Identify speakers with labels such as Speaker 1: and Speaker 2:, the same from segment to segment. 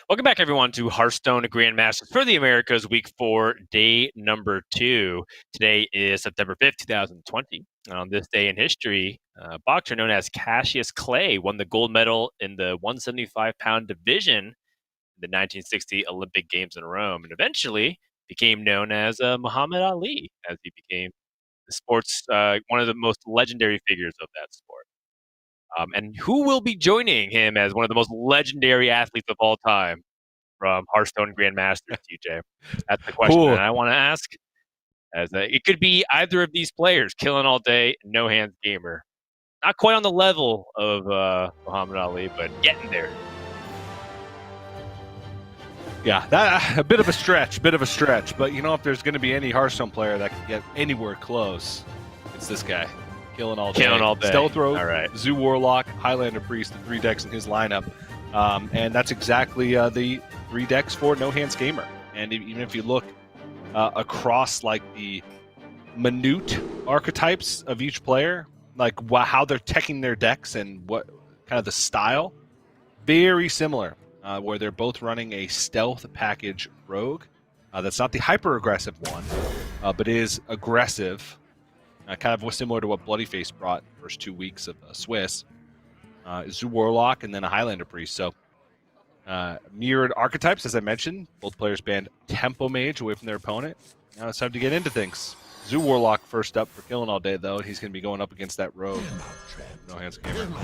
Speaker 1: Welcome back, everyone, to Hearthstone Grandmasters for the Americas, Week 4, Day number 2. Today is September 5th, 2020. On this day in history, a boxer known as Cassius Clay won the gold medal in the 175-pound division in the 1960 Olympic Games in Rome, and eventually became known as Muhammad Ali, as he became the sport's one of the most legendary figures of that sport. And who will be joining him as one of the most legendary athletes of all time from Hearthstone Grandmasters, TJ? That's the question that
Speaker 2: Cool.
Speaker 1: I want to ask. As it could be either of these players, Killing All Day, NoHandsGamer. Not quite on the level of Muhammad Ali, but getting there.
Speaker 2: Yeah, that a bit of a stretch, But you know, if there's going to be any Hearthstone player that can get anywhere close, it's this guy, Killing All Day.
Speaker 1: Killing All Day.
Speaker 2: Stealth Rogue,
Speaker 1: All right.
Speaker 2: Zoo Warlock, Highlander Priest, the 3 decks in his lineup. And that's exactly the 3 decks for NoHandsGamer. And even if you look across like the minute archetypes of each player, like how they're teching their decks and what kind of the style, very similar. Where they're both running a stealth package rogue. That's not the hyper aggressive one, but is aggressive, kind of similar to what Bloodyface brought the first 2 weeks of Swiss. Zoo Warlock and then a Highlander Priest. So mirrored archetypes, as I mentioned. Both players banned Tempo Mage away from their opponent. Now it's time to get into things. Zoo Warlock first up for Killing All Day, though. He's going to be going up against that rogue. NoHandsGamer.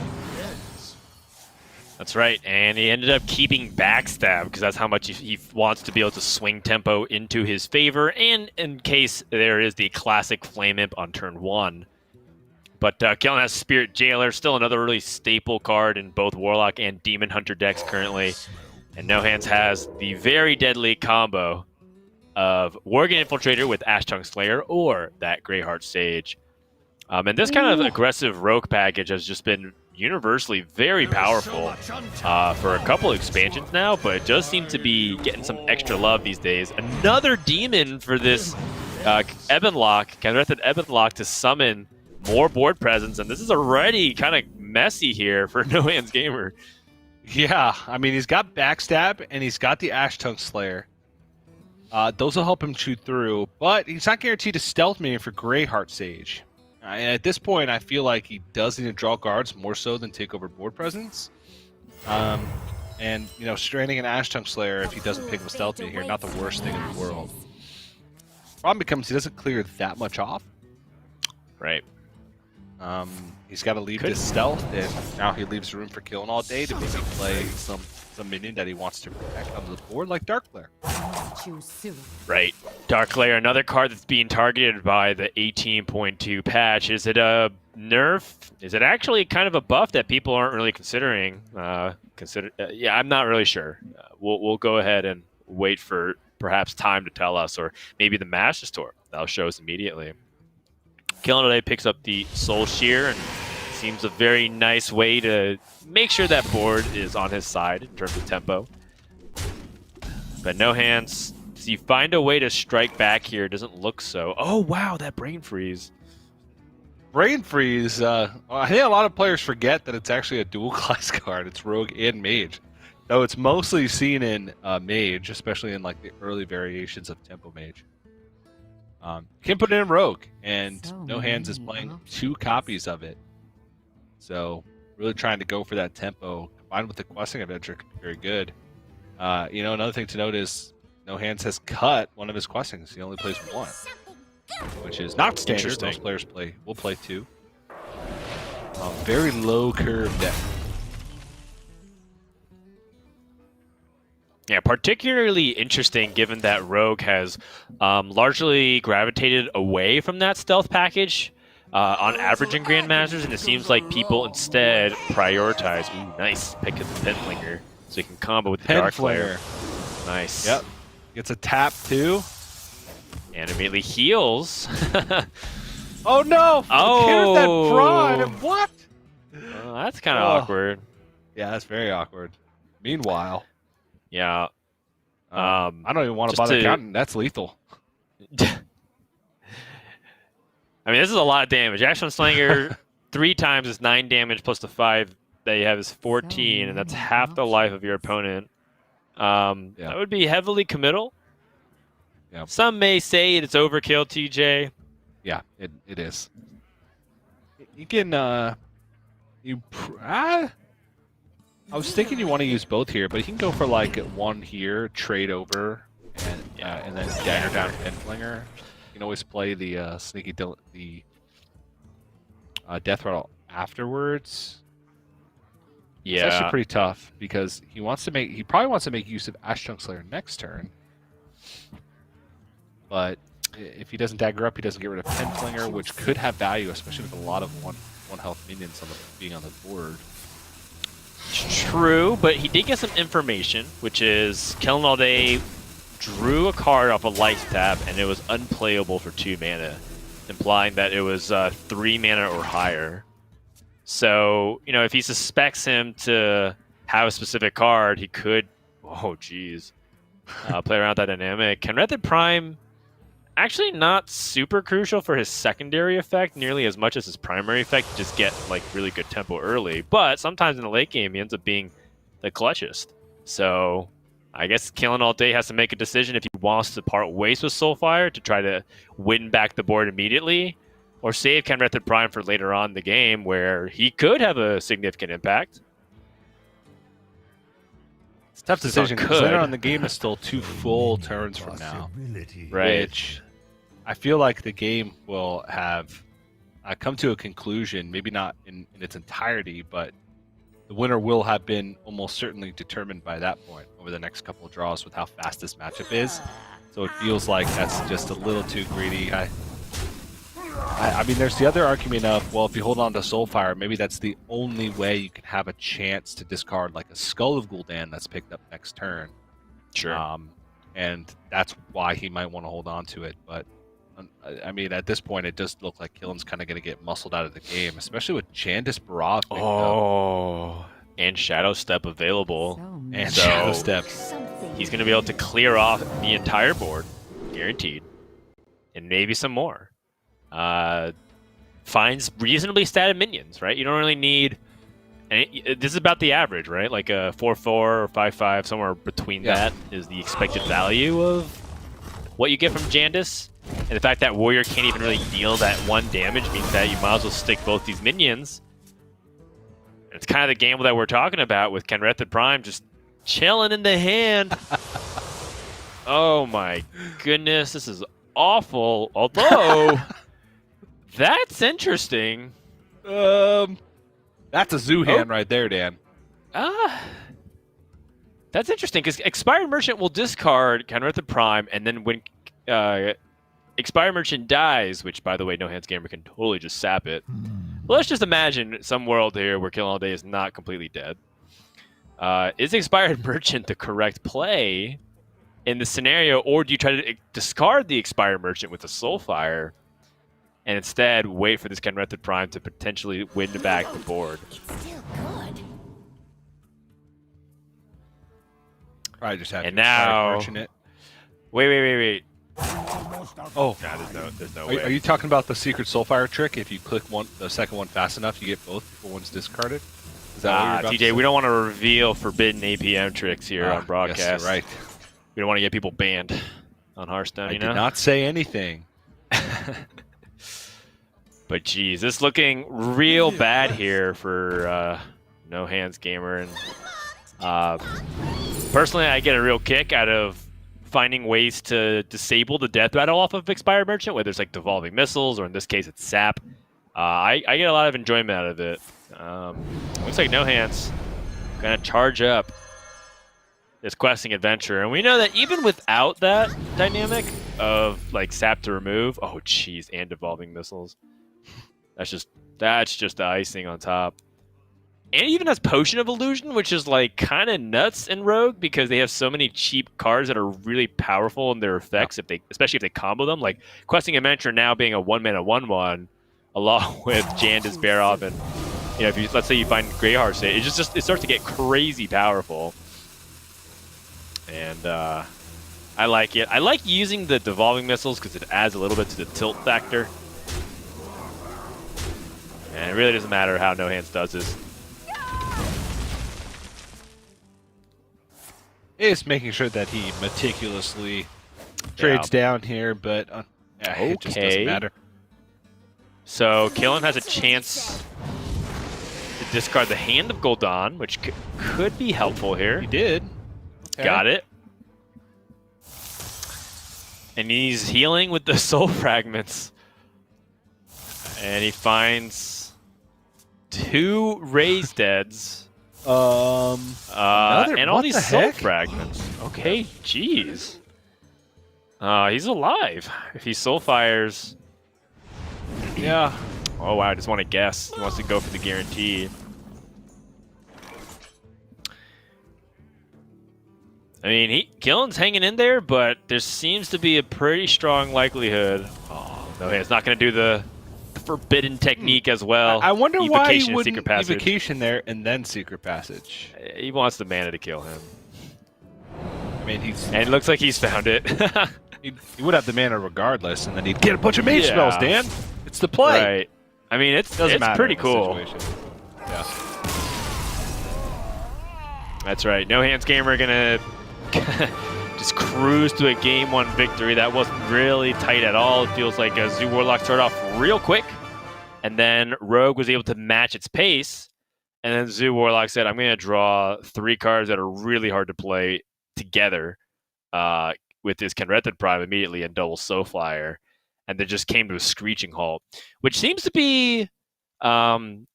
Speaker 1: That's right, and he ended up keeping Backstab because that's how much he wants to be able to swing tempo into his favor, and in case there is the classic Flame Imp on turn 1. But Kellen has Spirit Jailer, still another really staple card in both Warlock and Demon Hunter decks currently. And No Hands has the very deadly combo of Worgen Infiltrator with Ash Tongue Slayer or that Greyheart Sage. And this kind of aggressive rogue package has just been universally very powerful for a couple expansions now, but it does seem to be getting some extra love these days. Another demon for this Ebonlock, Canrethed Ebonlock, to summon more board presence, and this is already kind of messy here for NoHandsGamer.
Speaker 2: Yeah, I mean, he's got Backstab and he's got the Ash Tongue Slayer. Those will help him chew through, but he's not guaranteed to stealth me for Greyheart Sage. And at this point, I feel like he does need to draw cards more so than take over board presence. And, you know, stranding an Ash Tongue Slayer if he doesn't pick up Stealth Me here, not the worst thing in the world. Problem becomes he doesn't clear that much off.
Speaker 1: Right.
Speaker 2: He's got to leave this Stealth, and now he leaves room for Killing All Day to maybe play some minion that he wants to protect onto the board, like Dark Glare.
Speaker 1: Right. Dark Glare, another card that's being targeted by the 18.2 patch. Is it a nerf? Is it actually kind of a buff that people aren't really considering? Yeah, I'm not really sure. We'll go ahead and wait for perhaps time to tell us, or maybe the Masters Tour. That'll show us immediately. Killing Today picks up the Soul Shear, and seems a very nice way to make sure that board is on his side in terms of tempo. But No Hands, does he find a way to strike back here? Doesn't look so. Oh, wow, that Brain Freeze.
Speaker 2: Brain Freeze, I think a lot of players forget that it's actually a dual class card. It's Rogue and Mage. Though it's mostly seen in Mage, especially in like the early variations of Tempo Mage. Can put it in Rogue, and No Hands is playing 2 copies of it. So really trying to go for that tempo, combined with the questing adventure, could be very good. You know, another thing to note is No Hands has cut one of his questings. He only plays 1, which is not standard. Most players will play 2. Very low curve deck.
Speaker 1: Yeah, particularly interesting given that Rogue has largely gravitated away from that stealth package on average in Grandmasters, and it seems like people instead prioritize. Ooh, nice pick of the Penflinger, so you can combo with the Dark Flare. Nice.
Speaker 2: Yep. Gets a tap too.
Speaker 1: And immediately heals.
Speaker 2: Oh no!
Speaker 1: Oh!
Speaker 2: That Prime! What?
Speaker 1: That's kind of awkward.
Speaker 2: Yeah, that's very awkward. Meanwhile.
Speaker 1: Yeah.
Speaker 2: I don't even want to bother counting. That's lethal.
Speaker 1: I mean, this is a lot of damage. Action Slinger 3 times is 9 damage plus the 5 that you have is 14, and that's half the life of your opponent. That would be heavily committal.
Speaker 2: Yeah.
Speaker 1: Some may say it's overkill, TJ.
Speaker 2: Yeah, it is. You can I was thinking you want to use both here, but you can go for like one here, trade over, and then dagger down Pinflinger. You can always play the death rattle afterwards.
Speaker 1: Yeah,
Speaker 2: It's actually pretty tough because he probably wants to make use of Ash Chunk Slayer next turn. But if he doesn't dagger up, he doesn't get rid of Pinflinger, which could have value, especially with a lot of one health minions being on the board.
Speaker 1: True, but he did get some information, which is killinallday drew a card off a life tap, and it was unplayable for 2 mana, implying that it was 3 mana or higher. So, you know, if he suspects him to have a specific card, he could, play around that dynamic. Kenrithid Prime, actually not super crucial for his secondary effect, nearly as much as his primary effect. Just get like really good tempo early, but sometimes in the late game he ends up being the clutchest. So I guess killinallday has to make a decision if he wants to part ways with Soulfire to try to win back the board immediately, or save Kenrithid Prime for later on in the game where he could have a significant impact.
Speaker 2: It's a tough decision because later on the game is still 2 full turns from now,
Speaker 1: right?
Speaker 2: Which I feel like the game will have come to a conclusion, maybe not in its entirety, but the winner will have been almost certainly determined by that point over the next couple of draws with how fast this matchup is. So it feels like that's just a little too greedy. I mean, there's the other argument of, well, if you hold on to Soulfire, maybe that's the only way you can have a chance to discard like a Skull of Gul'dan that's picked up next turn.
Speaker 1: Sure.
Speaker 2: And that's why he might want to hold on to it. But I mean, at this point, it does look like Killen's kind of going to get muscled out of the game, especially with Jandis Barov picked up.
Speaker 1: And Shadow Step available.
Speaker 2: Shadow Step.
Speaker 1: He's going to be able to clear off the entire board, guaranteed. And maybe some more. Finds reasonably statted minions, right? You don't really need... And this is about the average, right? Like a 4-4 or 5-5, somewhere between that is the expected value of what you get from Jandis. And the fact that Warrior can't even really deal that 1 damage means that you might as well stick both these minions. And it's kind of the gamble that we're talking about with Kenrithid Prime just chilling in the hand. Oh my goodness, this is awful. Although, that's interesting.
Speaker 2: That's a zoo hand right there, Dan.
Speaker 1: That's interesting, because Expired Merchant will discard Kenrithid Prime, and then when Expired Merchant dies, which, by the way, NoHandsGamer can totally just sap it. But let's just imagine some world here where killinallday is not completely dead. Is Expired Merchant the correct play in the scenario, or do you try to discard the Expired Merchant with a Soulfire and instead wait for this Kenrithid Prime to potentially win back the board?
Speaker 3: It's still good.
Speaker 2: I just have
Speaker 1: And
Speaker 2: to
Speaker 1: now,
Speaker 2: Merchant it.
Speaker 1: Wait.
Speaker 2: Oh,
Speaker 1: Nah, there's no way.
Speaker 2: Are you talking about the secret Soulfire trick? If you click the second one fast enough, you get both before one's discarded? Is that what you're about
Speaker 1: TJ,
Speaker 2: to say?
Speaker 1: we don't want to reveal forbidden APM tricks here on broadcast.
Speaker 2: Yes, you're right.
Speaker 1: We don't want to get people banned on Hearthstone,
Speaker 2: I did not say anything.
Speaker 1: But geez, this is looking real bad here for NoHandsGamer. And personally, I get a real kick out of finding ways to disable the death rattle off of Expired Merchant, whether it's like devolving missiles or in this case it's sap. I get a lot of enjoyment out of it. Looks like NoHands gonna charge up this questing adventure, and we know that even without that dynamic of like sap to remove, oh geez, and devolving missiles, that's just the icing on top. And it even has Potion of Illusion, which is like kind of nuts in Rogue because they have so many cheap cards that are really powerful in their effects, especially if they combo them. Like Questing Adventure now being a 1-mana 1/1, along with Jandis Barov, and if you let's say you find Greyheart State, it starts to get crazy powerful. And I like it. I like using the devolving missiles because it adds a little bit to the tilt factor. And it really doesn't matter how NoHands does this.
Speaker 2: is making sure that he meticulously trades down here, but it just doesn't matter.
Speaker 1: So Killen has a chance to discard the Hand of Gul'dan, which could be helpful here.
Speaker 2: He did. Okay.
Speaker 1: Got it. And he's healing with the Soul Fragments. And he finds 2 Raised Deads. And all these Soul Fragments. Okay, jeez. He's alive. If he Soul Fires...
Speaker 2: Yeah.
Speaker 1: Oh, wow, I just want to guess. He wants to go for the guarantee. I mean, Killen's hanging in there, but there seems to be a pretty strong likelihood. Oh, no, it's not going to do the forbidden technique as well.
Speaker 2: I wonder why he wouldn't
Speaker 1: Secret Passage.
Speaker 2: Evocation there and then Secret Passage.
Speaker 1: He wants the mana to kill him.
Speaker 2: I mean,
Speaker 1: and it looks like he's found it.
Speaker 2: he would have the mana regardless, and then he'd get a bunch of mage spells, Dan. It's the play.
Speaker 1: Right. I mean, it's pretty cool.
Speaker 2: Yeah.
Speaker 1: That's right. NoHandsGamer gonna just cruise to a game 1 victory. That wasn't really tight at all. It feels like Zoo Warlock started off real quick, and then Rogue was able to match its pace, and then Zoo Warlock said, I'm going to draw 3 cards that are really hard to play together with this Kenrethid Prime immediately and double Soulflyer, and they just came to a screeching halt, which seems to be an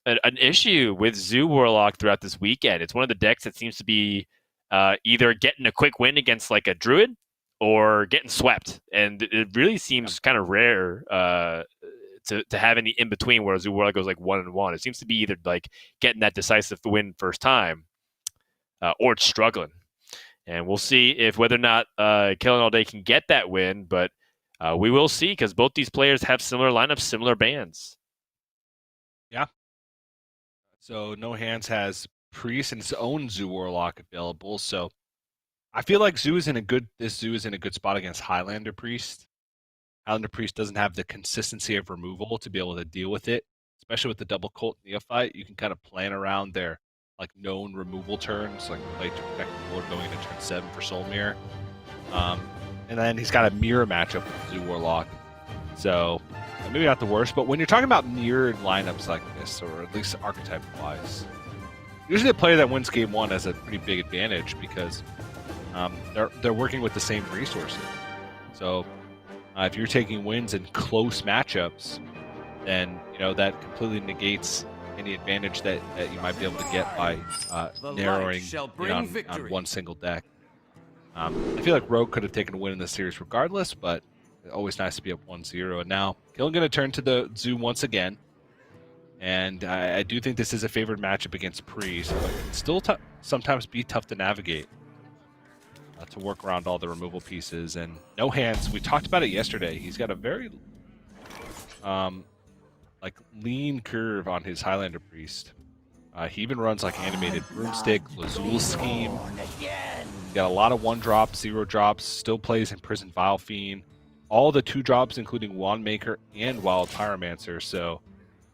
Speaker 1: issue with Zoo Warlock throughout this weekend. It's one of the decks that seems to be either getting a quick win against like a Druid or getting swept, and it really seems kind of rare to have any in between where Zoo Warlock goes like 1-1. It seems to be either like getting that decisive win first time or it's struggling. And we'll see if whether or not killinallday can get that win, but we will see because both these players have similar lineups, similar bands.
Speaker 2: Yeah. So No Hands has Priest and its own Zoo Warlock available. So I feel like this Zoo is in a good spot against Highlander Priest. Highlander Priest doesn't have the consistency of removal to be able to deal with it, especially with the double Cult Neophyte. You can kind of plan around their like known removal turns, like play to protect the board going into turn 7 for Soul Mirror. And then he's got a mirror matchup with Zoo Warlock. So maybe not the worst, but when you're talking about mirrored lineups like this, or at least archetype-wise, usually the player that wins game 1 has a pretty big advantage because they're working with the same resources. So if you're taking wins in close matchups, then that completely negates any advantage that you might be able to get by narrowing on one single deck. I feel like Rogue could have taken a win in this series regardless, but it's always nice to be up 1-0. And now Killen going to turn to the Zoo once again. And I do think this is a favored matchup against Priest, but it can still sometimes be tough to navigate to work around all the removal pieces. And No Hands, we talked about it yesterday. He's got a very lean curve on his Highlander Priest. He even runs like animated Broomstick, Lazul Scheme. He's got a lot of 1-drops, 0-drops, still plays in Prison Vile Fiend. All the 2-drops, including Wandmaker and Wild Pyromancer. So,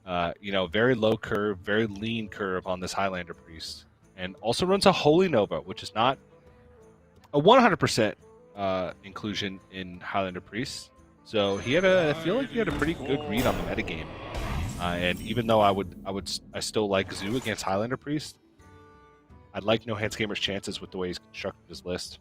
Speaker 2: very low curve, very lean curve on this Highlander Priest. And also runs a Holy Nova, which is not a 100% inclusion in Highlander Priest. So I feel like he had a pretty good read on the metagame. And even though I still like Zoo against Highlander Priest, I'd like NoHandsGamer's chances with the way he's constructed his list.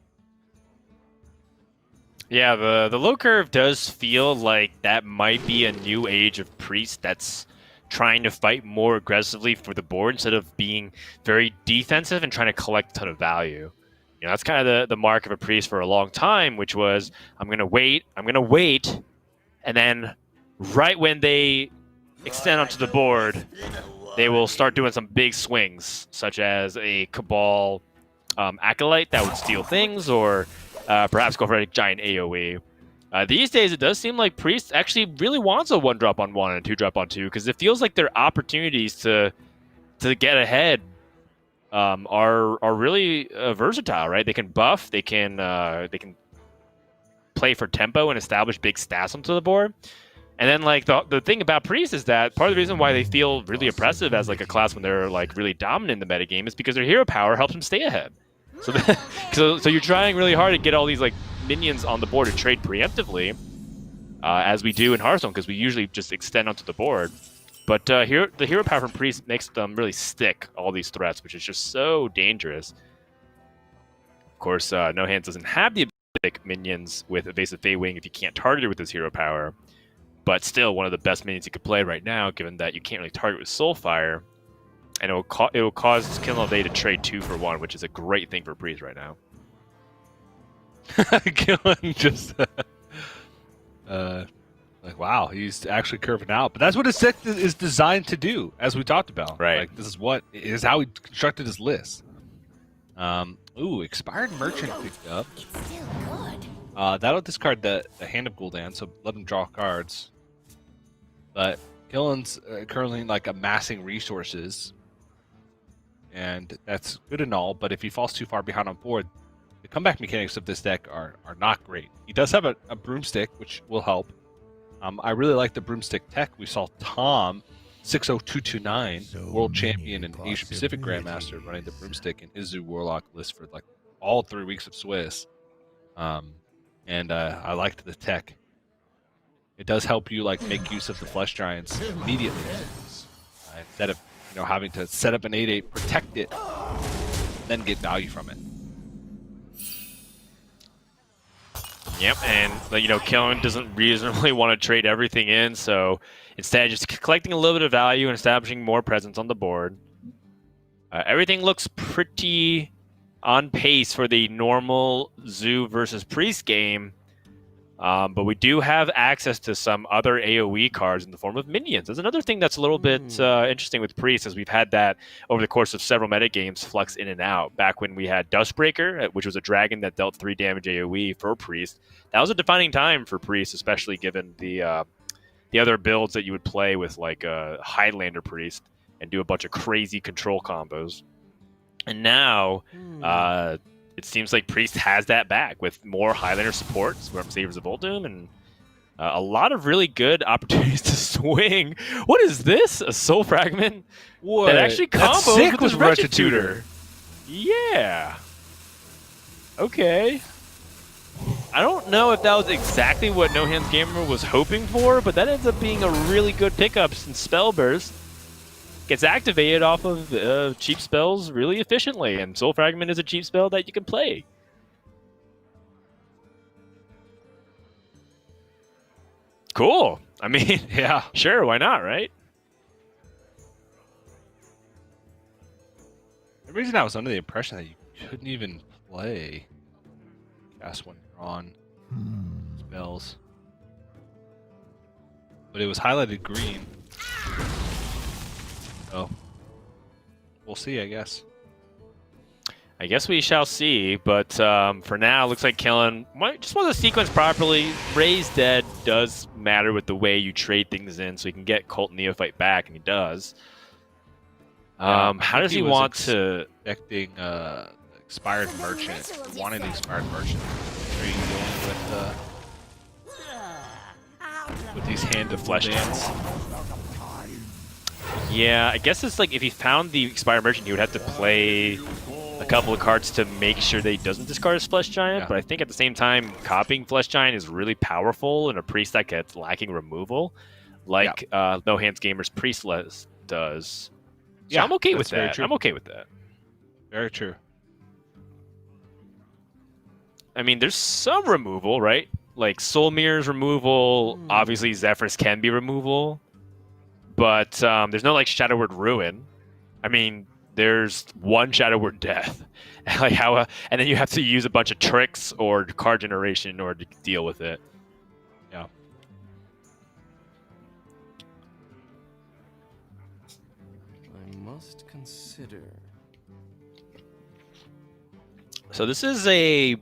Speaker 1: Yeah, the low curve does feel like that might be a new age of Priest that's trying to fight more aggressively for the board instead of being very defensive and trying to collect a ton of value. That's kind of the mark of a Priest for a long time, which was, I'm going to wait, and then right when they extend onto the board, they will start doing some big swings, such as a Cabal Acolyte that would steal things, or perhaps go for a giant AoE. These days, it does seem like Priest actually really wants a 1-drop on 1 and a 2-drop on 2, because it feels like their opportunities to get ahead are really versatile, right? They can buff, they can play for tempo and establish big stats onto the board. And then the thing about Priest is that part of the reason why they feel really oppressive as like a class when they're like really dominant in the metagame is because their hero power helps them stay ahead. So you're trying really hard to get all these like minions on the board to trade preemptively, as we do in Hearthstone, because we usually just extend onto the board. But the hero power from Priest makes them really stick all these threats, which is just so dangerous. Of course, No Hands doesn't have the ability to pick minions with Evasive Fey Wing if you can't target it with his hero power, but still one of the best minions you could play right now, given that you can't really target with Soulfire, and it will cause killinallday to trade 2 for 1, which is a great thing for Priest right now.
Speaker 2: Killen just like, wow, he's actually curving out. But that's what his deck is designed to do, as we talked about.
Speaker 1: Right.
Speaker 2: Like, this is how he constructed his list. Ooh, Expired Merchant picked up.
Speaker 3: It's still good.
Speaker 2: That'll discard the Hand of Gul'dan, so let him draw cards. But Killen's currently like amassing resources, and that's good and all. But if he falls too far behind on board, the comeback mechanics of this deck are not great. He does have a broomstick, which will help. I really like the broomstick tech. We saw Tom 60229, world champion and Asia Pacific Grandmaster, running the broomstick in his Zoo Warlock list for like all 3 weeks of Swiss. And I liked the tech. It does help you like make use of the Flesh Giants immediately, instead of having to set up an 8/8, protect it, then get value from it.
Speaker 1: Yep, and Killen doesn't reasonably want to trade everything in, so instead just collecting a little bit of value and establishing more presence on the board. Everything looks pretty on pace for the normal Zoo versus Priest game, but we do have access to some other AoE cards in the form of minions. There's another thing that's a little bit interesting with Priest, as we've had that over the course of several metagames flux in and out. Back when we had Dustbreaker, which was a dragon that dealt 3 damage AoE for Priest, that was a defining time for Priest, especially given the other builds that you would play with like a Highlander Priest and do a bunch of crazy control combos. And now it seems like Priest has that back with more Highlander supports from Savers of Olddoom and a lot of really good opportunities to swing. What is this? A Soul Fragment
Speaker 2: What?
Speaker 1: that actually combos with
Speaker 2: Wretched
Speaker 1: Tutor. Yeah. Okay. I don't know if that was exactly what NoHandsGamer was hoping for, but that ends up being a really good pickup since Spell Burst gets activated off of cheap spells really efficiently, and Soul Fragment is a cheap spell that you can play. Cool. I mean,
Speaker 2: Yeah.
Speaker 1: sure, why not, right?
Speaker 2: The reason I was under the impression that you couldn't even play cast when you're on spells, but it was highlighted green. So we'll see, I guess.
Speaker 1: I guess we shall see, but for now, it looks like Killen just wants to sequence properly. Raise Dead does matter with the way you trade things in, so he can get Cult Neophyte back, and he does. How does he want to...
Speaker 2: Expecting Expired Merchant, wanting the Expired Merchant. Are you dealing with these Hand of Flesh Giants?
Speaker 1: Yeah, I guess it's like if he found the Expired Merchant, he would have to play a couple of cards to make sure that he doesn't discard his Flesh Giant,
Speaker 2: Yeah.
Speaker 1: but I think at the same time, copying Flesh Giant is really powerful in a Priest deck that's lacking removal, like NoHandsGamer's Priest list does. So I'm okay with that. I'm okay with that.
Speaker 2: Very true.
Speaker 1: I mean, there's some removal, right? Like Soul Mirror's removal, obviously Zephyrus can be removal, but there's no like Shadow Word Ruin. I mean, there's one Shadow Word Death, like how, and then you have to use a bunch of tricks or card generation in order to deal with it.
Speaker 2: Yeah.
Speaker 4: I must consider.
Speaker 1: So this is a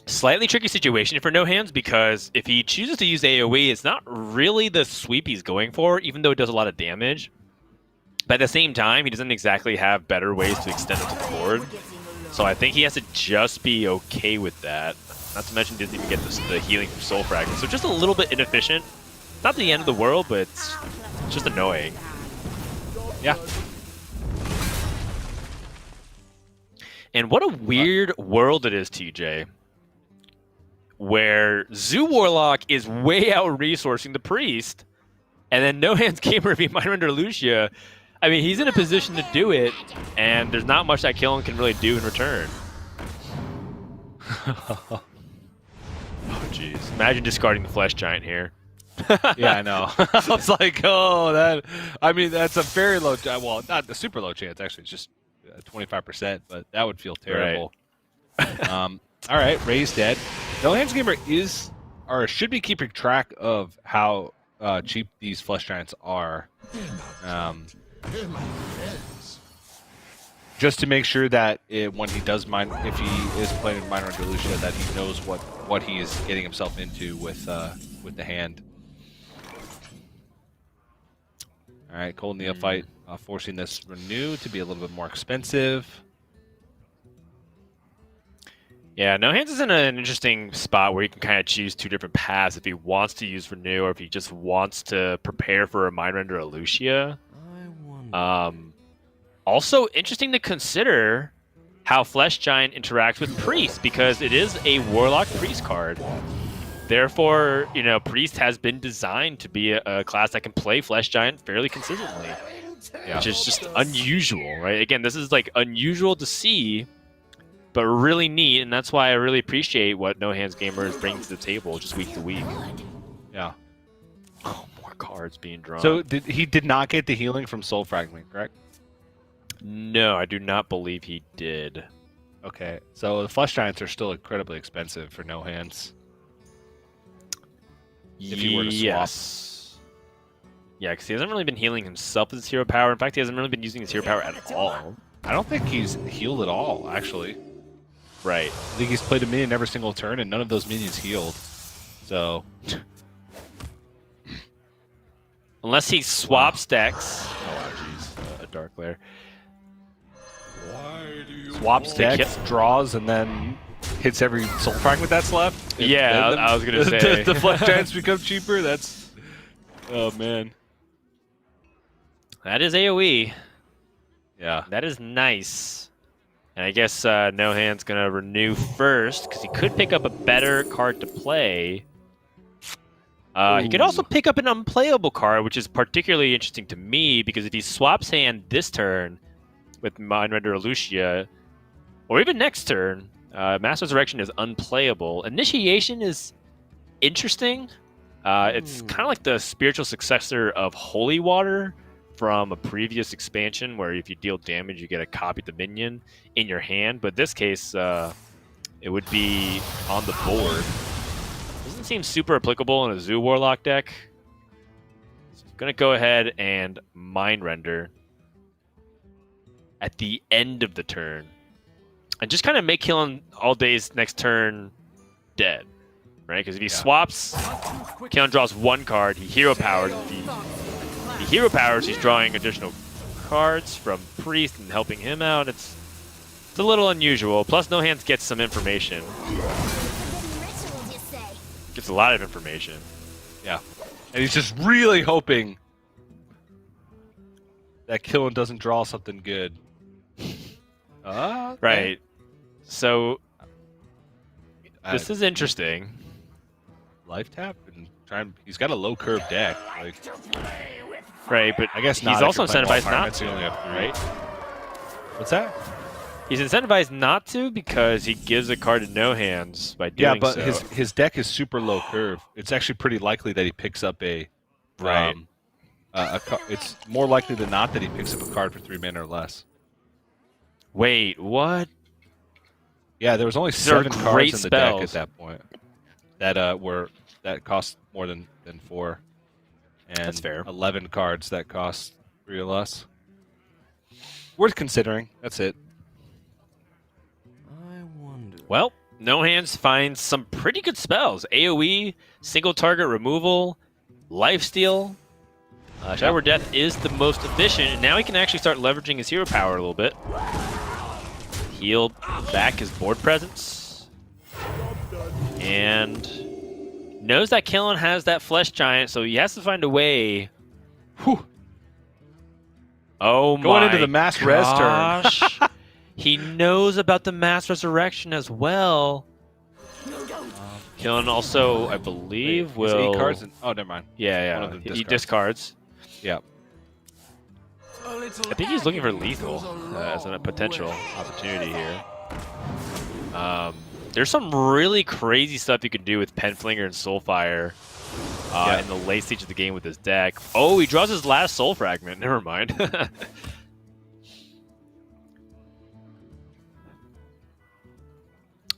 Speaker 1: slightly tricky situation for No Hands, because if he chooses to use AoE, it's not really the sweep he's going for, even though it does a lot of damage. But at the same time, he doesn't exactly have better ways to extend it to the board. So I think he has to just be okay with that. Not to mention he doesn't even get the healing from Soul Fragment. So just a little bit inefficient. Not the end of the world, but it's just annoying.
Speaker 2: Yeah.
Speaker 1: And what a weird world it is, TJ, where Zoo Warlock is way out resourcing the Priest, and then NoHandsGamer v Mindrender Lucia. I mean, he's in a position to do it, and there's not much that Killen can really do in return. Oh, jeez. Imagine discarding the Flesh Giant here.
Speaker 2: Yeah, I know. I was like, oh, that. I mean, that's a very low. Well, not a super low chance. Actually, it's just 25%, but that would feel terrible. Right. All right, Ray's dead. NoHandsGamer is or should be keeping track of how cheap these Flesh Giants are. Just to make sure that when he does if he is playing Mindrender Lucia, that he knows what he is getting himself into with the hand. All right, Cold Neophyte forcing this Renew to be a little bit more expensive.
Speaker 1: Yeah, No Hands is in an interesting spot where he can kind of choose two different paths if he wants to use Renew or if he just wants to prepare for a Mindrender Lucia. Also interesting to consider how Flesh Giant interacts with Priest, because it is a Warlock Priest card. Therefore, you know, Priest has been designed to be a class that can play Flesh Giant fairly consistently, which is just unusual, right? Again, this is like unusual to see, but really neat, and that's why I really appreciate what NoHandsGamer is bringing to the table just week to week. Yeah. Oh, more cards being drawn.
Speaker 2: So he did not get the healing from Soul Fragment, correct?
Speaker 1: No, I do not believe he did.
Speaker 2: Okay, so the Flesh Giants are still incredibly expensive for No Hands. If he were to swap.
Speaker 1: Yes. Yeah, because he hasn't really been healing himself with his hero power. In fact, he hasn't really been using his hero power at all.
Speaker 2: I don't think he's healed at all, actually.
Speaker 1: Right.
Speaker 2: I think he's played a minion every single turn, and none of those minions healed. So...
Speaker 1: Unless he swaps decks. Oh, jeez. A Dark Lair.
Speaker 2: Swaps decks, draws, and then hits every Soul Fragment that's left.
Speaker 1: Yeah, I was going to say.
Speaker 2: The Flesh Giants become cheaper? That's... Oh, man.
Speaker 1: That is AoE.
Speaker 2: Yeah.
Speaker 1: That is nice. And I guess No Hand's going to renew first, because he could pick up a better card to play. He could also pick up an unplayable card, which is particularly interesting to me, because if he swaps hand this turn with Mindrender Lucia, or even next turn, Master's Erection is unplayable. Initiation is interesting. It's kind of like the spiritual successor of Holy Water from a previous expansion, where if you deal damage, you get a copy of the minion in your hand. But in this case, it would be on the board. Doesn't seem super applicable in a Zoo Warlock deck. So I'm going to go ahead and Mindrender at the end of the turn. And just kind of make killinalldays next turn dead. Right? Because if he swaps, Killen draws one card, he hero powers. If he hero powers, he's drawing additional cards from Priest and helping him out. It's a little unusual. Plus, No Hands gets some information. Gets a lot of information.
Speaker 2: Yeah. And he's just really hoping that Killen doesn't draw something good.
Speaker 1: Right. So, this is interesting.
Speaker 2: Life tap and he's got a low curve deck. Like,
Speaker 1: right, but
Speaker 2: I guess
Speaker 1: he's also incentivized not to,
Speaker 2: right? What's that?
Speaker 1: He's incentivized not to because he gives a card to No Hands by doing so.
Speaker 2: Yeah, but his deck is super low curve. It's actually pretty likely that he picks up a...
Speaker 1: Right.
Speaker 2: It's more likely than not that he picks up a card for 3 mana or less.
Speaker 1: Wait, what?
Speaker 2: Yeah, there was only 7 cards in the deck at that point that cost more than 4. And
Speaker 1: that's fair.
Speaker 2: 11 cards that cost 3 or less. Worth considering. That's it.
Speaker 1: Well, No Hands finds some pretty good spells. AoE, single target removal, lifesteal. Shadow Death is the most efficient, and now he can actually start leveraging his hero power a little bit. Heal back his board presence. And knows that Killen has that Flesh Giant, so he has to find a way.
Speaker 2: Whew.
Speaker 1: Oh my
Speaker 2: Going into the mass res turn.
Speaker 1: He knows about the Mass Resurrection as well. Killen also, I believe,
Speaker 2: Wait,
Speaker 1: will...
Speaker 2: 8 cards? Oh, never mind.
Speaker 1: Yeah,
Speaker 2: One of them
Speaker 1: he
Speaker 2: discards.
Speaker 1: discards.
Speaker 2: Yeah.
Speaker 1: I think he's looking for lethal as a potential opportunity here. There's some really crazy stuff you can do with Penflinger and Soulfire in the late stage of the game with this deck. Oh, he draws his last Soul Fragment. Never mind.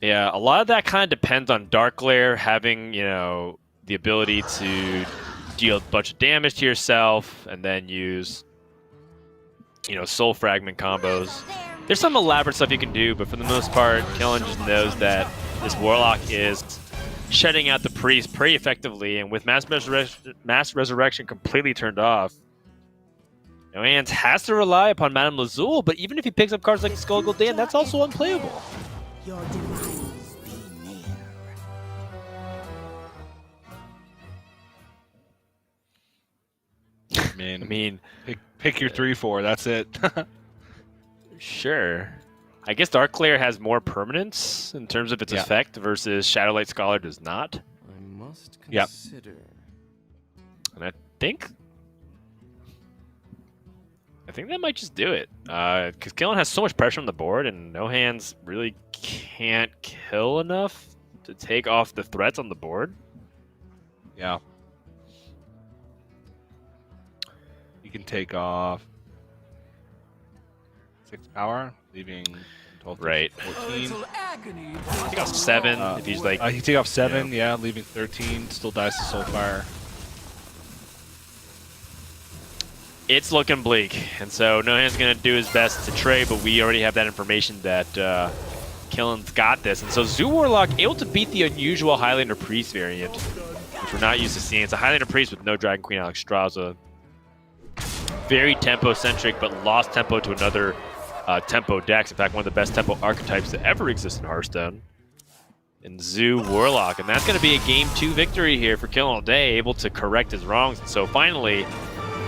Speaker 1: Yeah, a lot of that kind of depends on Dark Glare having, you know, the ability to deal a bunch of damage to yourself and then use, you know, Soul Fragment combos. There's some elaborate stuff you can do, but for the most part, Killen just knows that this Warlock is shedding out the Priest pretty effectively, and with Mass Resurrection completely turned off, NoHands has to rely upon Madame Lazul, but even if he picks up cards like Skull Gul'dan, that's also unplayable.
Speaker 3: Your demise be near.
Speaker 2: I mean, pick your 3/4. That's it.
Speaker 1: Sure. I guess Dark Glare has more permanence in terms of its effect versus Shadowlight Scholar does not.
Speaker 4: I must consider.
Speaker 1: And I think that might just do it. Because Killen has so much pressure on the board, and NoHands really can't kill enough to take off the threats on the board.
Speaker 2: Yeah. You can take off 6 power, leaving 12, 13, 14.
Speaker 1: Take off 7 if he's like...
Speaker 2: he take off 7, yeah, leaving 13. Still dies to Soulfire.
Speaker 1: It's looking bleak, and so NoHands going to do his best to trade, but we already have that information that Killen's got this. And so Zoo Warlock able to beat the unusual Highlander Priest variant, which we're not used to seeing. It's a Highlander Priest with no Dragon Queen Alexstrasza. Very tempo-centric, but lost tempo to another tempo decks. In fact, one of the best tempo archetypes that ever exist in Hearthstone. And Zoo Warlock, and that's going to be a Game 2 victory here for killinallday, able to correct his wrongs. And so finally,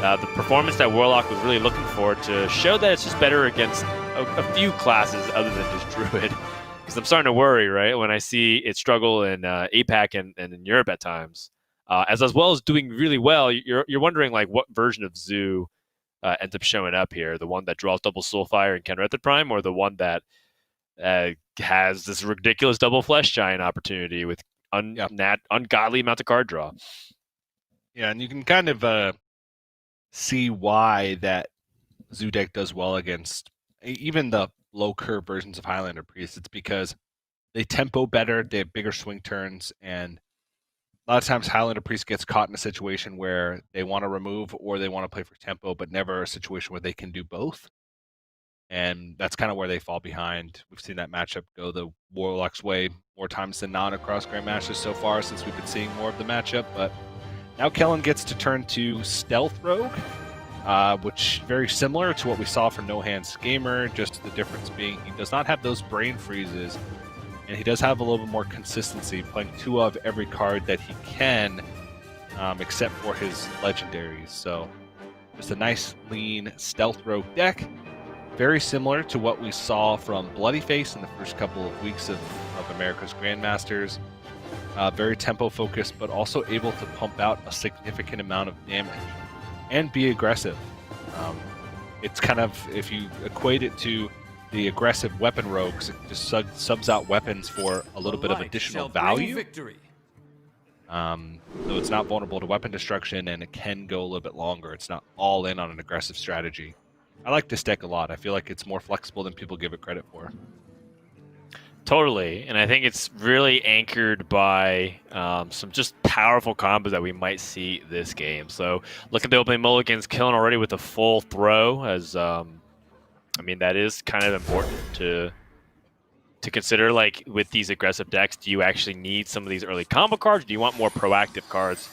Speaker 1: the performance that Warlock was really looking for to show that it's just better against a few classes other than just Druid. Because I'm starting to worry, right, when I see it struggle in APAC and in Europe at times. As well as doing really well, you're wondering like what version of Zoo ends up showing up here. The one that draws double Soulfire and Kenrith Prime, or the one that has this ridiculous double Flesh Giant opportunity with ungodly amount of card draw.
Speaker 2: Yeah, and you can kind of see why that Zoo deck does well against even the low curve versions of Highlander Priest. It's because they tempo better, they have bigger swing turns, and a lot of times Highlander Priest gets caught in a situation where they want to remove or they want to play for tempo, but never a situation where they can do both. And that's kind of where they fall behind. We've seen that matchup go the Warlock's way more times than not across Grandmasters so far since we've been seeing more of the matchup, but now Killen gets to turn to Stealth Rogue, which very similar to what we saw for NoHandsGamer, just the difference being he does not have those brain freezes, and he does have a little bit more consistency, playing 2 of every card that he can, except for his legendaries. So just a nice, lean Stealth Rogue deck, very similar to what we saw from Bloody Face in the first couple of weeks of America's Grandmasters. Very tempo-focused, but also able to pump out a significant amount of damage and be aggressive. It's kind of, if you equate it to the aggressive weapon rogues, it just subs out weapons for a little bit of additional value. Though it's not vulnerable to weapon destruction, and it can go a little bit longer. It's not all in on an aggressive strategy. I like this deck a lot. I feel like it's more flexible than people give it credit for.
Speaker 1: Totally, and I think it's really anchored by some just powerful combos that we might see this game. So look at the opening mulligans, Killen already with a full throw, as I mean, that is kind of important to consider. Like with these aggressive decks, do you actually need some of these early combo cards? Or do you want more proactive cards?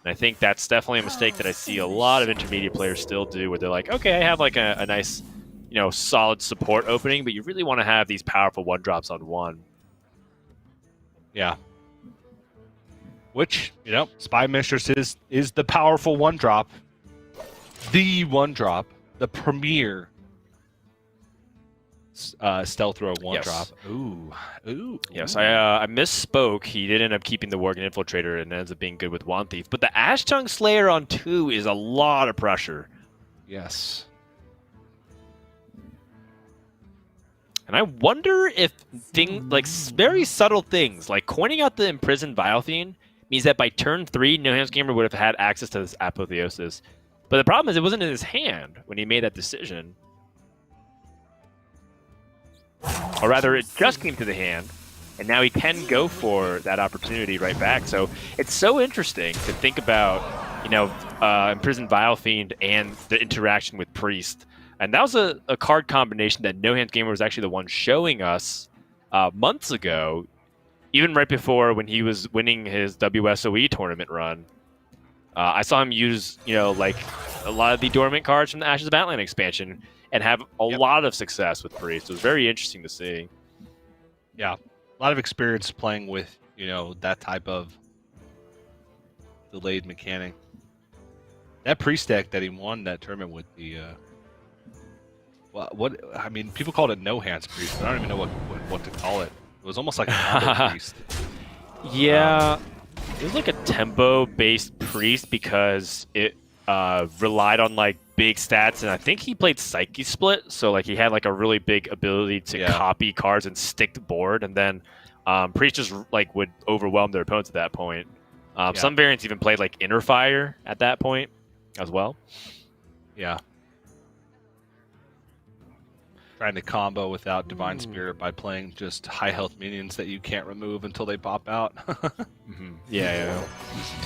Speaker 1: And I think that's definitely a mistake that I see a lot of intermediate players still do, where they're like, okay, I have like a nice, you know, solid support opening, but you really want to have these powerful 1-drops on 1.
Speaker 2: Yeah. Which, you know, Spy Mistress is the powerful 1-drop. The 1-drop. The premier stealth throw 1
Speaker 1: Yes.
Speaker 2: drop. Ooh.
Speaker 1: Yes,
Speaker 2: Ooh.
Speaker 1: I misspoke. He did end up keeping the Worgen Infiltrator and ends up being good with Wand Thief. But the Ash Tongue Slayer on 2 is a lot of pressure.
Speaker 2: Yes.
Speaker 1: And I wonder if very subtle things, like coining out the Imprisoned Vilefiend, means that by turn 3, NoHandsGamer would have had access to this Apotheosis. But the problem is it wasn't in his hand when he made that decision. Or rather, it just came to the hand, and now he can go for that opportunity right back. So it's so interesting to think about, Imprisoned Vilefiend and the interaction with Priest. And that was a card combination that NoHandsGamer was actually the one showing us months ago, even right before when he was winning his WSOE tournament run. I saw him use, like a lot of the dormant cards from the Ashes of Atlan expansion and have a lot of success with Priest. It was very interesting to see.
Speaker 2: Yeah, a lot of experience playing with, that type of delayed mechanic. That Priest deck that he won that tournament with the... people called it No Hands Priest, but I don't even know what to call it. It was almost like a combo priest.
Speaker 1: Yeah, it was like a tempo-based priest because it relied on like big stats, and I think he played Psyche Split, so like he had like a really big ability to copy cards and stick the board, and then priest just like would overwhelm their opponents at that point. Some variants even played like Inner Fire at that point as well.
Speaker 2: Yeah. Trying to combo without Divine Spirit by playing just high health minions that you can't remove until they pop out.
Speaker 1: Yeah.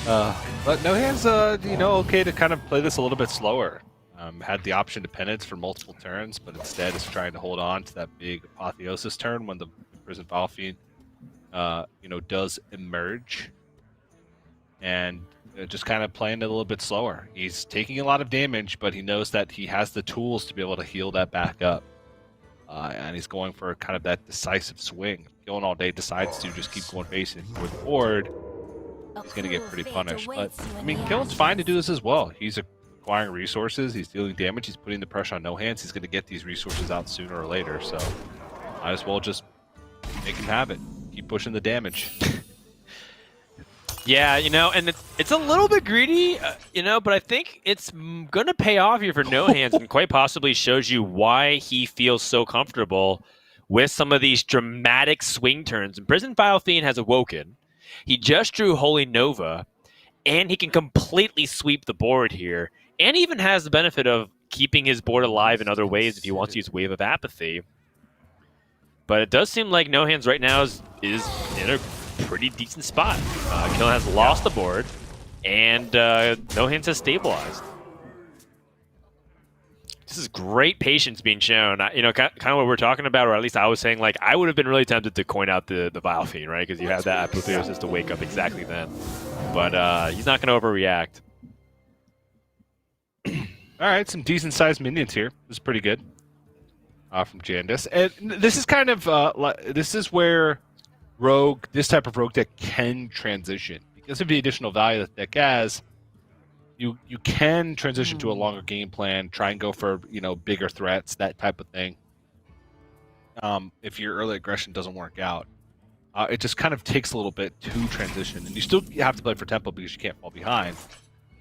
Speaker 2: But No Hands, okay to kind of play this a little bit slower. Had the option to penance for multiple turns, but instead is trying to hold on to that big Apotheosis turn when the Prison Vilefiend, does emerge. And just kind of playing it a little bit slower. He's taking a lot of damage, but he knows that he has the tools to be able to heal that back up. And he's going for kind of that decisive swing. Killing All Day decides to just keep going basic with the board. He's going to get pretty punished. But, Killing's fine to do this as well. He's acquiring resources. He's dealing damage. He's putting the pressure on No Hands. He's going to get these resources out sooner or later. So, might as well just make him have it. Keep pushing the damage.
Speaker 1: Yeah, and it's a little bit greedy, but I think it's going to pay off here for No Hands and quite possibly shows you why he feels so comfortable with some of these dramatic swing turns. Imprisoned Vilefiend has awoken. He just drew Holy Nova, and he can completely sweep the board here, and even has the benefit of keeping his board alive in other ways if he wants to use Wave of Apathy. But it does seem like No Hands right now is in a pretty decent spot. Kill has lost the board, and No Hands has stabilized. This is great patience being shown. Kind of what we're talking about, or at least I was saying, like, I would have been really tempted to coin out the Vilefiend, right? Because you have that Apotheosis to wake up exactly then. But he's not going to overreact.
Speaker 2: All right, some decent-sized minions here. This is pretty good from Jandis. And this is kind of, this is where this type of rogue deck can transition. Because of the additional value that the deck has, you can transition to a longer game plan, try and go for, bigger threats, that type of thing. If your early aggression doesn't work out. It just kind of takes a little bit to transition. And you still have to play for tempo because you can't fall behind.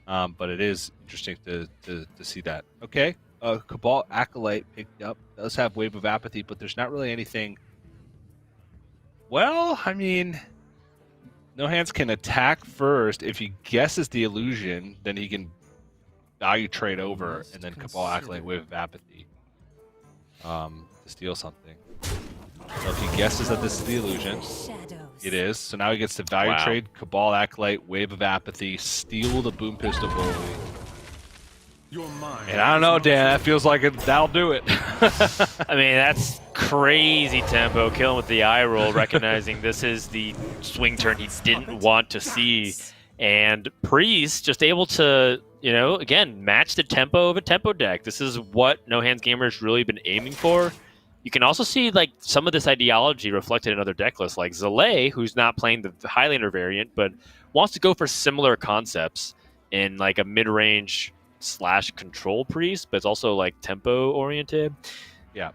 Speaker 2: But it is interesting to see that. Okay, Cabal Acolyte picked up. Does have Wave of Apathy, but there's not really anything. Well, No Hands can attack first. If he guesses the illusion, then he can value trade over, and then Cabal Acolyte Wave of Apathy to steal something. So if he guesses that this is the illusion, it is. So now he gets to value trade, Cabal Acolyte, Wave of Apathy, steal the Boom Pistol Bully. And I don't know, Dan, that feels like that'll do it.
Speaker 1: That's crazy tempo. Killing with the eye roll, recognizing this is the swing turn he didn't want to see. And Priest just able to, again, match the tempo of a tempo deck. This is what NoHandsGamer has really been aiming for. You can also see like some of this ideology reflected in other deck lists, like Zalay, who's not playing the Highlander variant, but wants to go for similar concepts in like a mid-range / control priest, but it's also like tempo oriented.
Speaker 2: Yeah.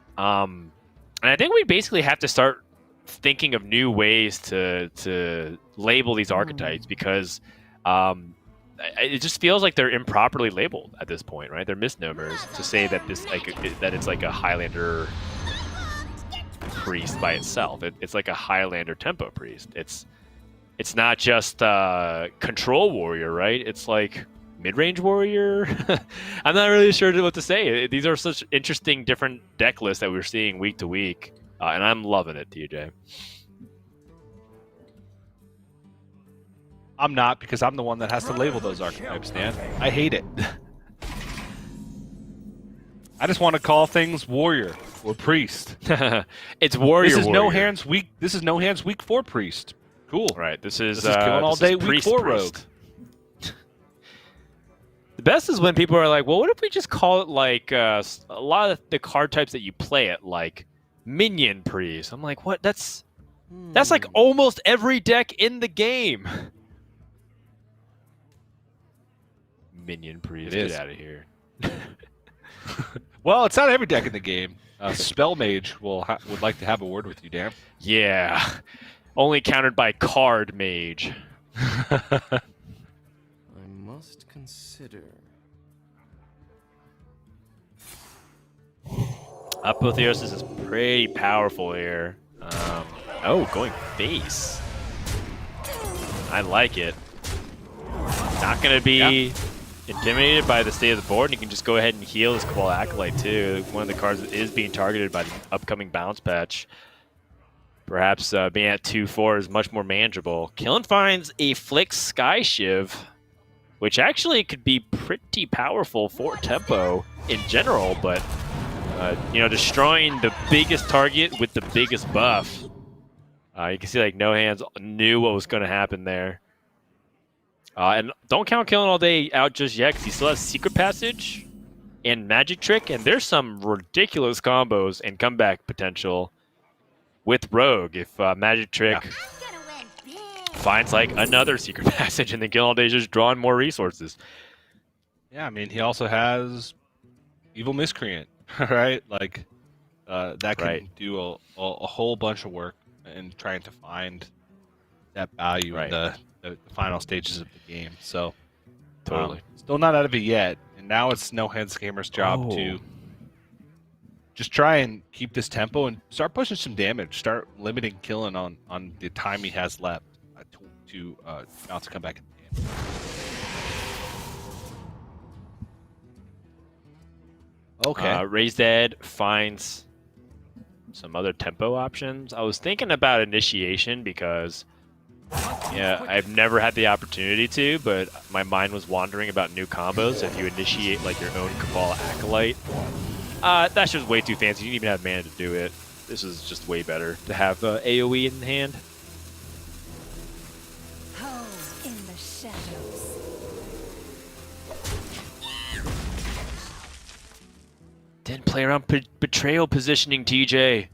Speaker 1: And I think we basically have to start thinking of new ways to label these archetypes because it just feels like they're improperly labeled at this point, right? They're misnomers to say that that it's like a Highlander priest by itself. It's like a Highlander tempo priest. It's not just control warrior, right? It's like mid-range warrior. I'm not really sure what to say. These are such interesting different deck lists that we're seeing week to week, and I'm loving it, TJ.
Speaker 2: I'm not, because I'm the one that has to label those archetypes, Dan. I hate it. I just want to call things warrior or priest.
Speaker 1: It's warrior.
Speaker 2: This is
Speaker 1: warrior.
Speaker 2: no hands week. This is no hands week 4 priest. Cool.
Speaker 1: Right. This is
Speaker 2: killing all day week
Speaker 1: priest,
Speaker 2: 4
Speaker 1: priest.
Speaker 2: rogue.
Speaker 1: The best is when people are like, well, what if we just call it like a lot of the card types that you play it, like minion priest? I'm like, what? That's like almost every deck in the game. Minion priest,
Speaker 2: It is.
Speaker 1: get out of here.
Speaker 2: Well, it's not every deck in the game. Spell Mage would like to have a word with you, Dan.
Speaker 1: Yeah, only countered by card mage.
Speaker 4: I must consider.
Speaker 1: Apotheosis is pretty powerful here. Oh, going face. I like it. Not going to be intimidated by the state of the board, and you can just go ahead and heal this Cabal Acolyte too. One of the cards that is being targeted by the upcoming bounce patch. Perhaps being at 2-4 is much more manageable. Killen finds a Flick Sky Shiv, which actually could be pretty powerful for tempo in general, but destroying the biggest target with the biggest buff. You can see like No Hands knew what was going to happen there. And don't count Killing All Day out just yet, because he still has Secret Passage and Magic Trick, and there's some ridiculous combos and comeback potential with Rogue if Magic Trick finds like another Secret Passage, and then Killing All Day is just drawing more resources.
Speaker 2: Yeah, I mean, he also has Evil Miscreant, right? Like, that can do a whole bunch of work in trying to find that value in the final stages of the game. So,
Speaker 1: Totally.
Speaker 2: Still not out of it yet. And now it's NoHandsGamer's job to just try and keep this tempo and start pushing some damage. Start limiting Killen on the time he has left to bounce to come back in the game. Okay.
Speaker 1: Raised Dead finds some other tempo options. I was thinking about Initiation because, I've never had the opportunity to, but my mind was wandering about new combos. If you initiate like your own Cabal Acolyte, that's just way too fancy. You didn't even have mana to do it. This is just way better to have AoE in hand.
Speaker 3: In the shadows.
Speaker 1: Didn't play around betrayal positioning, TJ.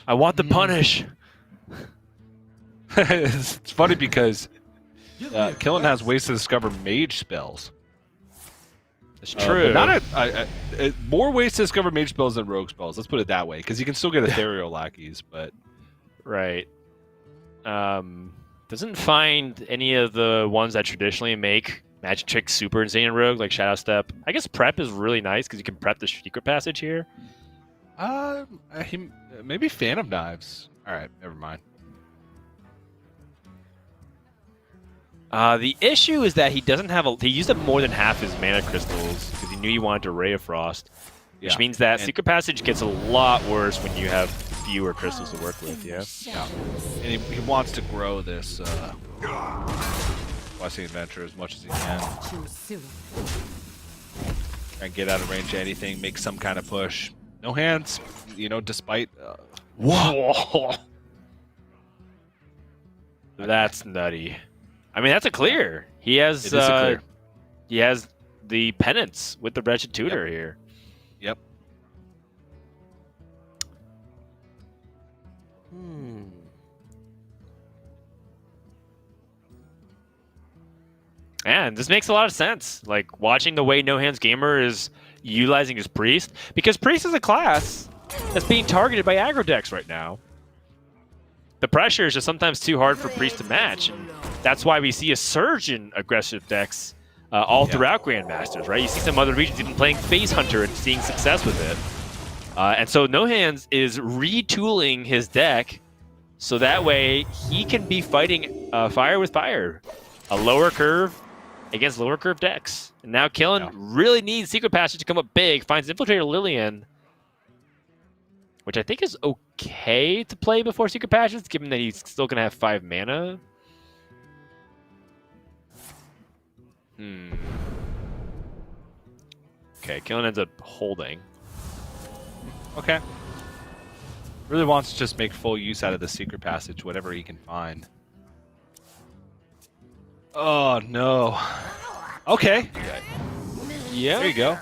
Speaker 1: I want the punish.
Speaker 2: It's funny because Killen has ways to discover mage spells.
Speaker 1: It's true.
Speaker 2: But not more ways to discover mage spells than rogue spells. Let's put it that way, because you can still get ethereal lackeys, but
Speaker 1: right. Doesn't find any of the ones that traditionally make Magic Trick super insane in Rogue, like Shadow Step. I guess Prep is really nice because you can prep the Secret Passage here.
Speaker 2: Maybe Phantom Knives. All right, never mind.
Speaker 1: The issue is that he doesn't have he used up more than half his mana crystals because he knew he wanted to Ray of Frost, which means that Secret Passage gets a lot worse when you have fewer crystals to work with. Yeah.
Speaker 2: And he wants to grow this Blessing Adventure as much as he can. And get out of range of anything, make some kind of push. No hands, despite.
Speaker 1: Whoa! That's nutty. I mean, that's a clear. He has.
Speaker 2: It is a clear.
Speaker 1: He has the penance with the Wretched Tutor here.
Speaker 2: Yep.
Speaker 1: And this makes a lot of sense. Like watching the way NoHandsGamer is utilizing his priest, because priest as a class that's being targeted by aggro decks right now. The pressure is just sometimes too hard for Priest to match, and that's why we see a surge in aggressive decks all throughout Grandmasters, right? You see some other regions even playing Phase Hunter and seeing success with it. And so NoHands is retooling his deck so that way he can be fighting fire with fire, a lower curve against lower curve decks. And now Killen really needs Secret Passage to come up big, finds Infiltrator Lillian, which I think is okay to play before Secret Passage, given that he's still going to have 5 mana. Okay, Killen ends up holding.
Speaker 2: Okay. Really wants to just make full use out of the Secret Passage, whatever he can find. Oh, no. Okay.
Speaker 1: Yeah.
Speaker 2: There you go.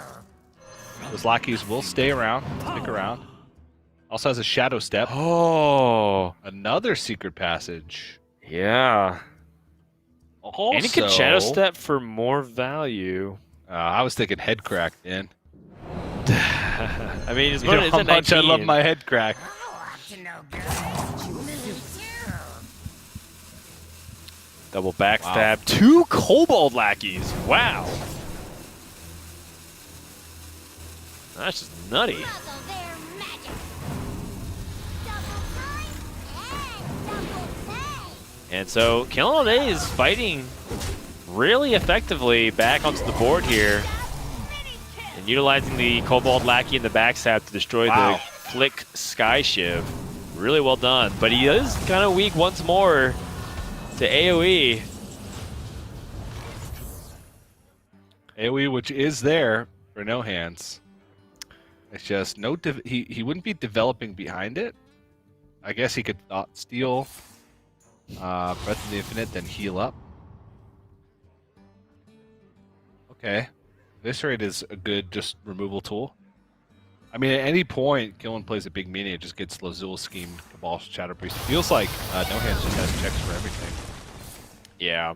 Speaker 2: Those lackeys will stay around, stick around. Also has a Shadow Step.
Speaker 1: Oh.
Speaker 2: Another Secret Passage.
Speaker 1: Yeah.
Speaker 2: Also,
Speaker 1: And he could Shadow Step for more value.
Speaker 2: I was thinking Head Crack, man.
Speaker 1: I mean, it's
Speaker 2: You know how
Speaker 1: at
Speaker 2: much I
Speaker 1: 19.
Speaker 2: love my Head Crack.
Speaker 1: Double backstab. 2 Kobold Lackeys. Wow. That's just nutty. And so killinallday is fighting really effectively back onto the board here and utilizing the Kobold Lackey in the backstab to destroy the Flick Sky Shiv. Really well done, but he is kind of weak once more to AoE.
Speaker 2: AoE, which is there for NoHands. It's just he wouldn't be developing behind it. I guess he could Thought Steal, Breath of the Infinite, then heal up. Okay. Eviscerate is a good just removal tool. I mean, at any point, Killen plays a big mini, it just gets Lazul schemed, Cabal, Shadow Priest. It feels like NoHands just has checks for everything.
Speaker 1: Yeah.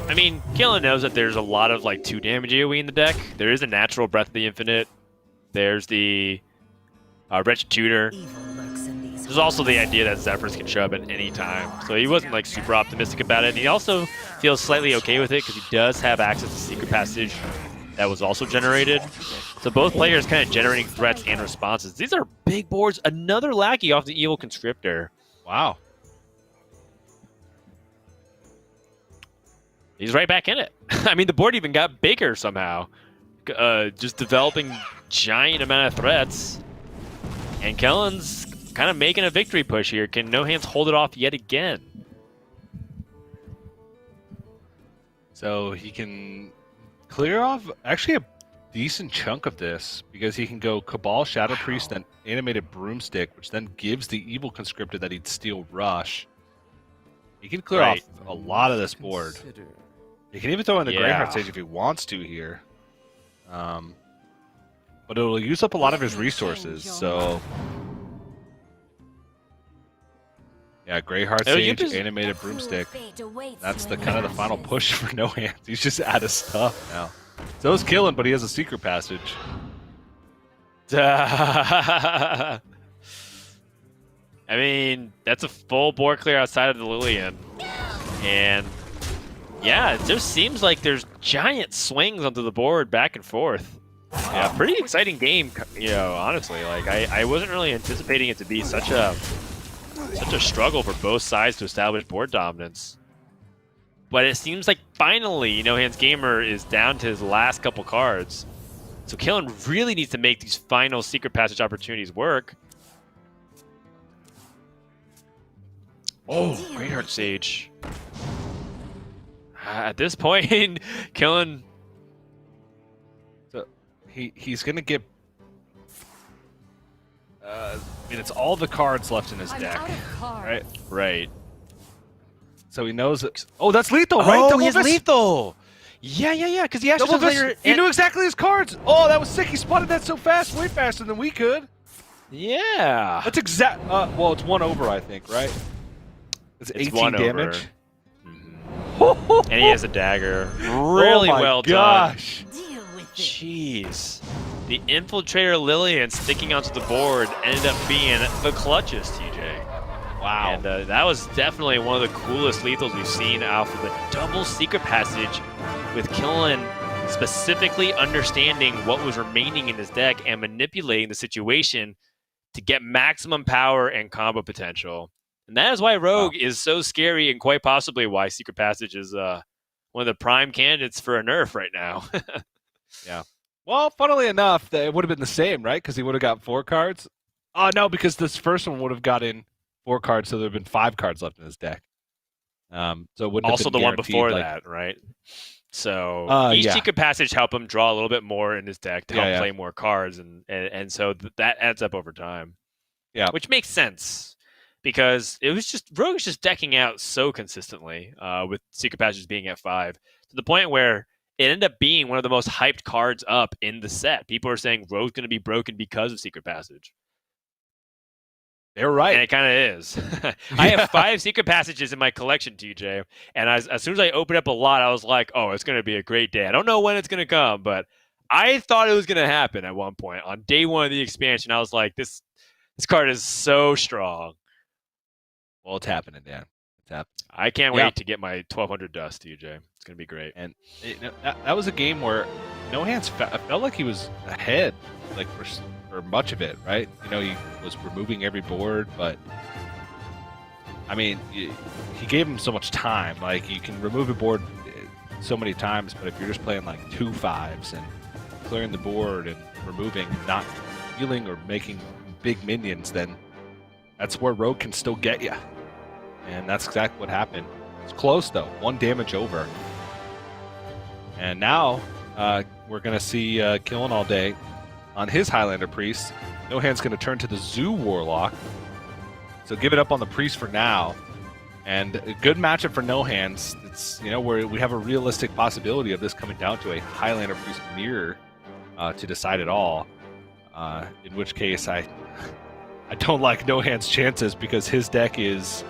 Speaker 1: I mean, Killen knows that there's a lot of like 2 damage AoE in the deck. There is a natural Breath of the Infinite. There's the Wretched Tutor. There's also the idea that Zephyrs can show up at any time. So he wasn't like super optimistic about it. And he also feels slightly okay with it because he does have access to Secret Passage that was also generated. So both players kind of generating threats and responses. These are big boards. Another Lackey off the Evil Conscriptor.
Speaker 2: Wow.
Speaker 1: He's right back in it. I mean, the board even got bigger somehow. Just developing giant amount of threats. And Kellen's kind of making a victory push here. Can NoHands hold it off yet again?
Speaker 2: So he can clear off actually a decent chunk of this because he can go Cabal, Shadow Priest, then Animated Broomstick, which then gives the Evil Conscriptor that he'd steal Rush. He can clear off a lot of this board. He can even throw in the Greyheart Sage if he wants to here. But it'll use up a lot of his resources, so... Yeah, Greyheart Sage, Animated Broomstick. That's the kind of the final push for NoHands. He's just out of stuff now. So is Killen, but he has a Secret Passage.
Speaker 1: I mean, that's a full board clear outside of the Lillian. And yeah, it just seems like there's giant swings onto the board back and forth. Yeah, pretty exciting game, you know, honestly. Like I wasn't really anticipating it to be such a struggle for both sides to establish board dominance. But it seems like finally, NoHandsGamer is down to his last couple cards. So Killen really needs to make these final Secret Passage opportunities work. Oh, Greyheart Sage. At this point, Killen...
Speaker 2: So he's going to get... I mean, it's all the cards left in his deck, right?
Speaker 1: Right.
Speaker 2: So he knows that... Oh, that's lethal, right?
Speaker 1: Oh, he's lethal! Yeah, because he actually later...
Speaker 2: He knew exactly his cards! Oh, that was sick. He spotted that so fast, way faster than we could.
Speaker 1: Yeah.
Speaker 2: That's exact... well, it's 1 over, I think, right? It's 18 damage.
Speaker 1: Mm-hmm. And he has a dagger. Really well
Speaker 2: gosh.
Speaker 1: done. Jeez. the Infiltrator Lillian sticking onto the board ended up being the clutchest, TJ.
Speaker 2: Wow.
Speaker 1: And that was definitely one of the coolest lethals we've seen off of the double secret passage, with Killen specifically understanding what was remaining in his deck and manipulating the situation to get maximum power and combo potential. And that is why Rogue is so scary, and quite possibly why Secret Passage is one of the prime candidates for a nerf right now.
Speaker 2: Yeah. Well, funnily enough, it would have been the same, right? Because he would have got 4 cards. Oh, no, because this first one would have gotten 4 cards, so there would have been 5 cards left in his deck. So it wouldn't
Speaker 1: also
Speaker 2: have been
Speaker 1: the one before
Speaker 2: like,
Speaker 1: that, right? So each
Speaker 2: yeah.
Speaker 1: Secret Passage helped him draw a little bit more in his deck to help
Speaker 2: Yeah.
Speaker 1: play more cards, and so that adds up over time.
Speaker 2: Yeah.
Speaker 1: Which makes sense. Because it was just Rogue was just decking out so consistently with Secret Passages being at 5 to the point where it ended up being one of the most hyped cards up in the set. People are saying Rogue's going to be broken because of Secret Passage.
Speaker 2: They're right.
Speaker 1: And it kind of is. I have 5 Secret Passages in my collection, TJ. And as soon as I opened up a lot, I was like, oh, it's going to be a great day. I don't know when it's going to come, but I thought it was going to happen at one point. On day 1 of the expansion, I was like, this card is so strong.
Speaker 2: Well, it's happening, Dan. It's happening.
Speaker 1: I can't wait to get my 1200 dust, TJ. It's going to be great.
Speaker 2: And that was a game where No Hands felt like he was ahead, like for much of it, right? You know, he was removing every board, but I mean, he gave him so much time. Like, you can remove a board so many times, but if you're just playing like 2 5s and clearing the board and removing, not healing or making big minions, then that's where Rogue can still get you. And that's exactly what happened. It's close, though. 1 damage over. And now we're going to see killinallday on his Highlander Priest. No Hand's going to turn to the Zoo Warlock. So give it up on the Priest for now. And a good matchup for No Hands. It's, you know, where we have a realistic possibility of this coming down to a Highlander Priest mirror to decide it all. In which case, I don't like No Hand's chances, because his deck is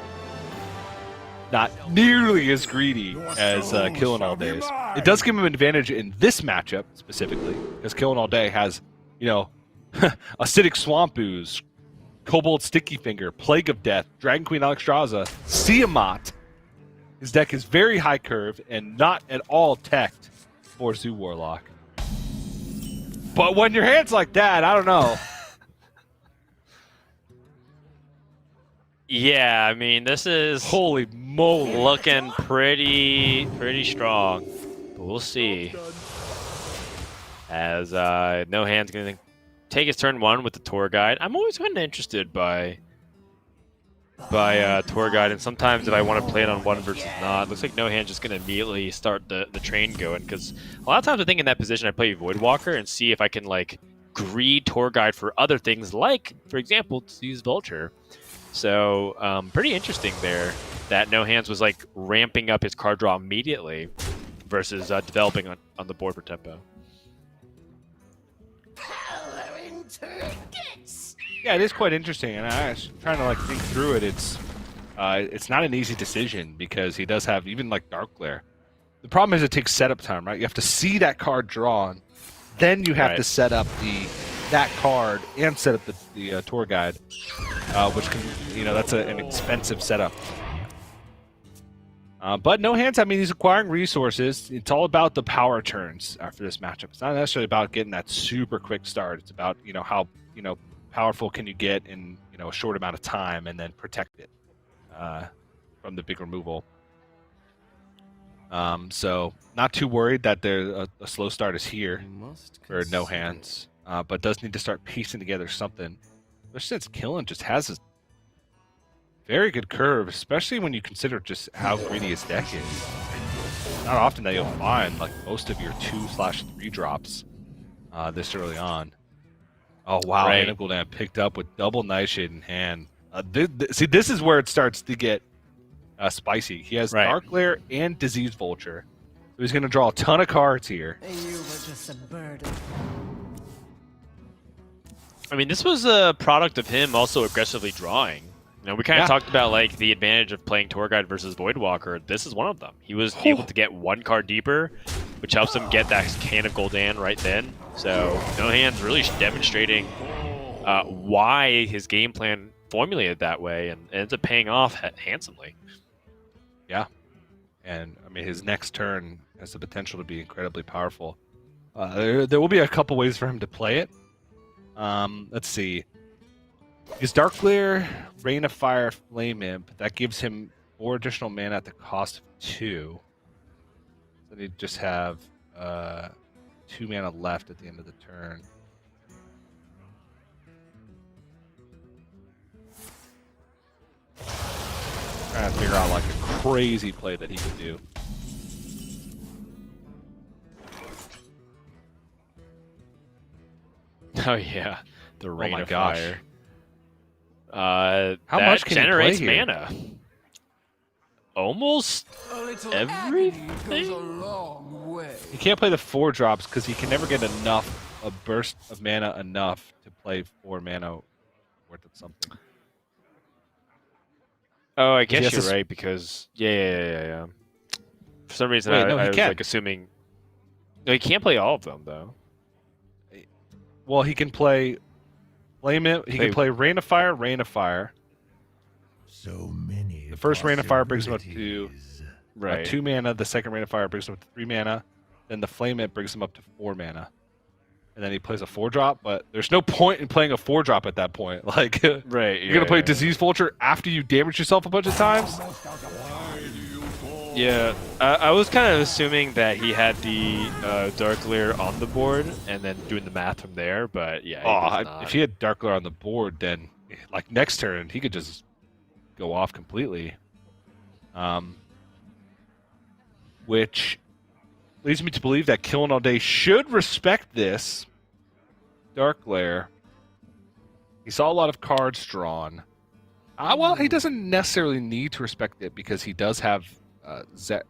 Speaker 2: not nearly as greedy as killinallday's. It does give him an advantage in this matchup specifically, because killinallday has, you know, Acidic Swamp Ooze, Kobold Sticky Finger, Plague of Death, Dragon Queen Alexstrasza, Tiamat. His deck is very high curve and not at all teched for Zoo Warlock. But when your hand's like that, I don't know.
Speaker 1: Yeah, I mean, this is
Speaker 2: Holy moly.
Speaker 1: looking pretty strong. But we'll see. As No Hand's going to take his turn 1 with the tour guide. I'm always kind of interested by tour guide, and sometimes if I want to play it on 1 versus not, it looks like No Hand's just going to immediately start the train going, because a lot of times I think in that position I play Voidwalker and see if I can like greed tour guide for other things, like, for example, to use Vulture. So pretty interesting there that No Hands was like ramping up his card draw immediately versus developing on the board for tempo.
Speaker 2: Yeah, it is quite interesting, and I was trying to like think through it. It's not an easy decision, because he does have even like Dark Glare. The problem is it takes setup time, right? You have to see that card drawn, then you have to set up that card and set up the tour guide, which can, you know, that's an expensive setup. But No Hands, I mean, he's acquiring resources. It's all about the power turns for this matchup. It's not necessarily about getting that super quick start. It's about, you know, how, you know, powerful can you get in, you know, a short amount of time, and then protect it from the big removal. So not too worried that a slow start is here for No Hands, but does need to start piecing together something. Especially since Killen just has a very good curve, especially when you consider just how greedy his deck is. Not often that you'll find like most of your 2/3 drops this early on. Oh wow, Hand Gul'dan picked up with double Nightshade in hand. See, this is where it starts to get spicy. He has Dark Glare and Disease Vulture. So he's going to draw a ton of cards here.
Speaker 3: You were just a burden.
Speaker 1: I mean, this was a product of him also aggressively drawing. You know, we kind of talked about like the advantage of playing Tour Guide versus Voidwalker. This is one of them. He was able to get 1 card deeper which helps him get that can of Gul'dan right then. So No Hands really demonstrating why his game plan formulated that way, and ends up paying off handsomely.
Speaker 2: Yeah, and I mean his next turn has the potential to be incredibly powerful. There will be a couple ways for him to play it. Let's see. His Dark Glare, Rain of Fire, Flame Imp, that gives him 4 additional mana at the cost of 2. So he'd just have 2 mana left at the end of the turn. Trying to figure out like a crazy play that he could do.
Speaker 1: Oh yeah, the Rain
Speaker 2: my
Speaker 1: of
Speaker 2: gosh.
Speaker 1: Fire.
Speaker 2: How
Speaker 1: that
Speaker 2: much can he
Speaker 1: generates
Speaker 2: play here?
Speaker 1: mana? Almost everything.
Speaker 2: He can't play the 4 drops because he can never get a burst of mana enough to play 4 mana worth of something.
Speaker 1: Oh, I
Speaker 2: He
Speaker 1: guess
Speaker 2: has
Speaker 1: you're
Speaker 2: to
Speaker 1: right because yeah. For some reason,
Speaker 2: Wait, no, he
Speaker 1: I was
Speaker 2: can.
Speaker 1: like assuming. No, he can't play all of them though.
Speaker 2: Well, he can play Flame Imp. He can play Rain of Fire, Rain of Fire.
Speaker 5: So many.
Speaker 2: The first Rain of Fire brings him up to
Speaker 1: Right.
Speaker 2: 2 mana. The second Rain of Fire brings him up to 3 mana. Then the Flame Imp brings him up to 4 mana. And then he plays a 4-drop, but there's no point in playing a 4-drop at that point. Like,
Speaker 1: Right.
Speaker 2: you're gonna play Disease Vulture after you damage yourself a bunch of times.
Speaker 1: Yeah, I was kind of assuming that he had the Dark Glare on the board and then doing the math from there, but yeah. He does not.
Speaker 2: If he had Dark Glare on the board, then like next turn he could just go off completely. Which leads me to believe that Killing All Day should respect this Dark Glare. He saw a lot of cards drawn. Well, he doesn't necessarily need to respect it because he does have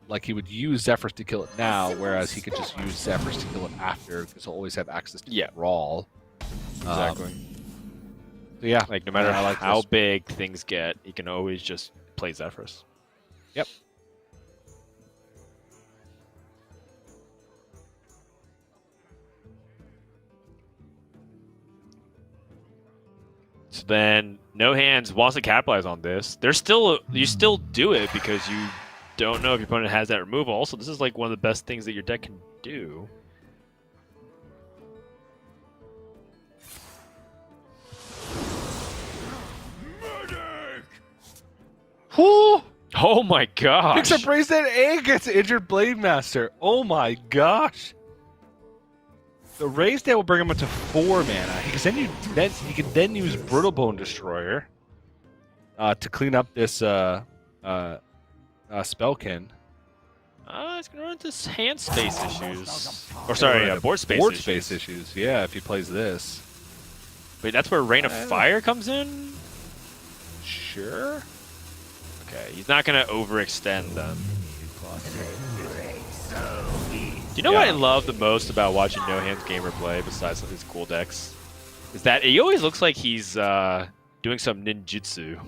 Speaker 2: like he would use Zephyrs to kill it now, whereas he could just use Zephyrs to kill it after because he'll always have access to Brawl.
Speaker 1: Exactly.
Speaker 2: So yeah,
Speaker 1: Like no matter
Speaker 2: like
Speaker 1: how
Speaker 2: this.
Speaker 1: big things get, he can always just play Zephyrs.
Speaker 2: Yep.
Speaker 1: So then No Hands wants to capitalize on this. There's still you still do it because you don't know if your opponent has that removal. Also, this is like one of the best things that your deck can do.
Speaker 2: Whoo!
Speaker 1: Oh my gosh!
Speaker 2: Picks up Raise Dead and gets injured Blade Master. Oh my gosh! The Raise Dead will bring him up to 4 mana. He can then use Brittle Bone Destroyer to clean up this Spellkin.
Speaker 1: It's gonna run into hand space issues. Or sorry, board space
Speaker 2: Board
Speaker 1: issues.
Speaker 2: space issues. Yeah, if he plays this.
Speaker 1: Wait, that's where Rain of Fire comes in?
Speaker 2: Sure.
Speaker 1: Okay, he's not gonna overextend them. Do you know what I love the most about watching NoHandsGamer play, besides his cool decks? Is that he always looks like he's doing some ninjutsu.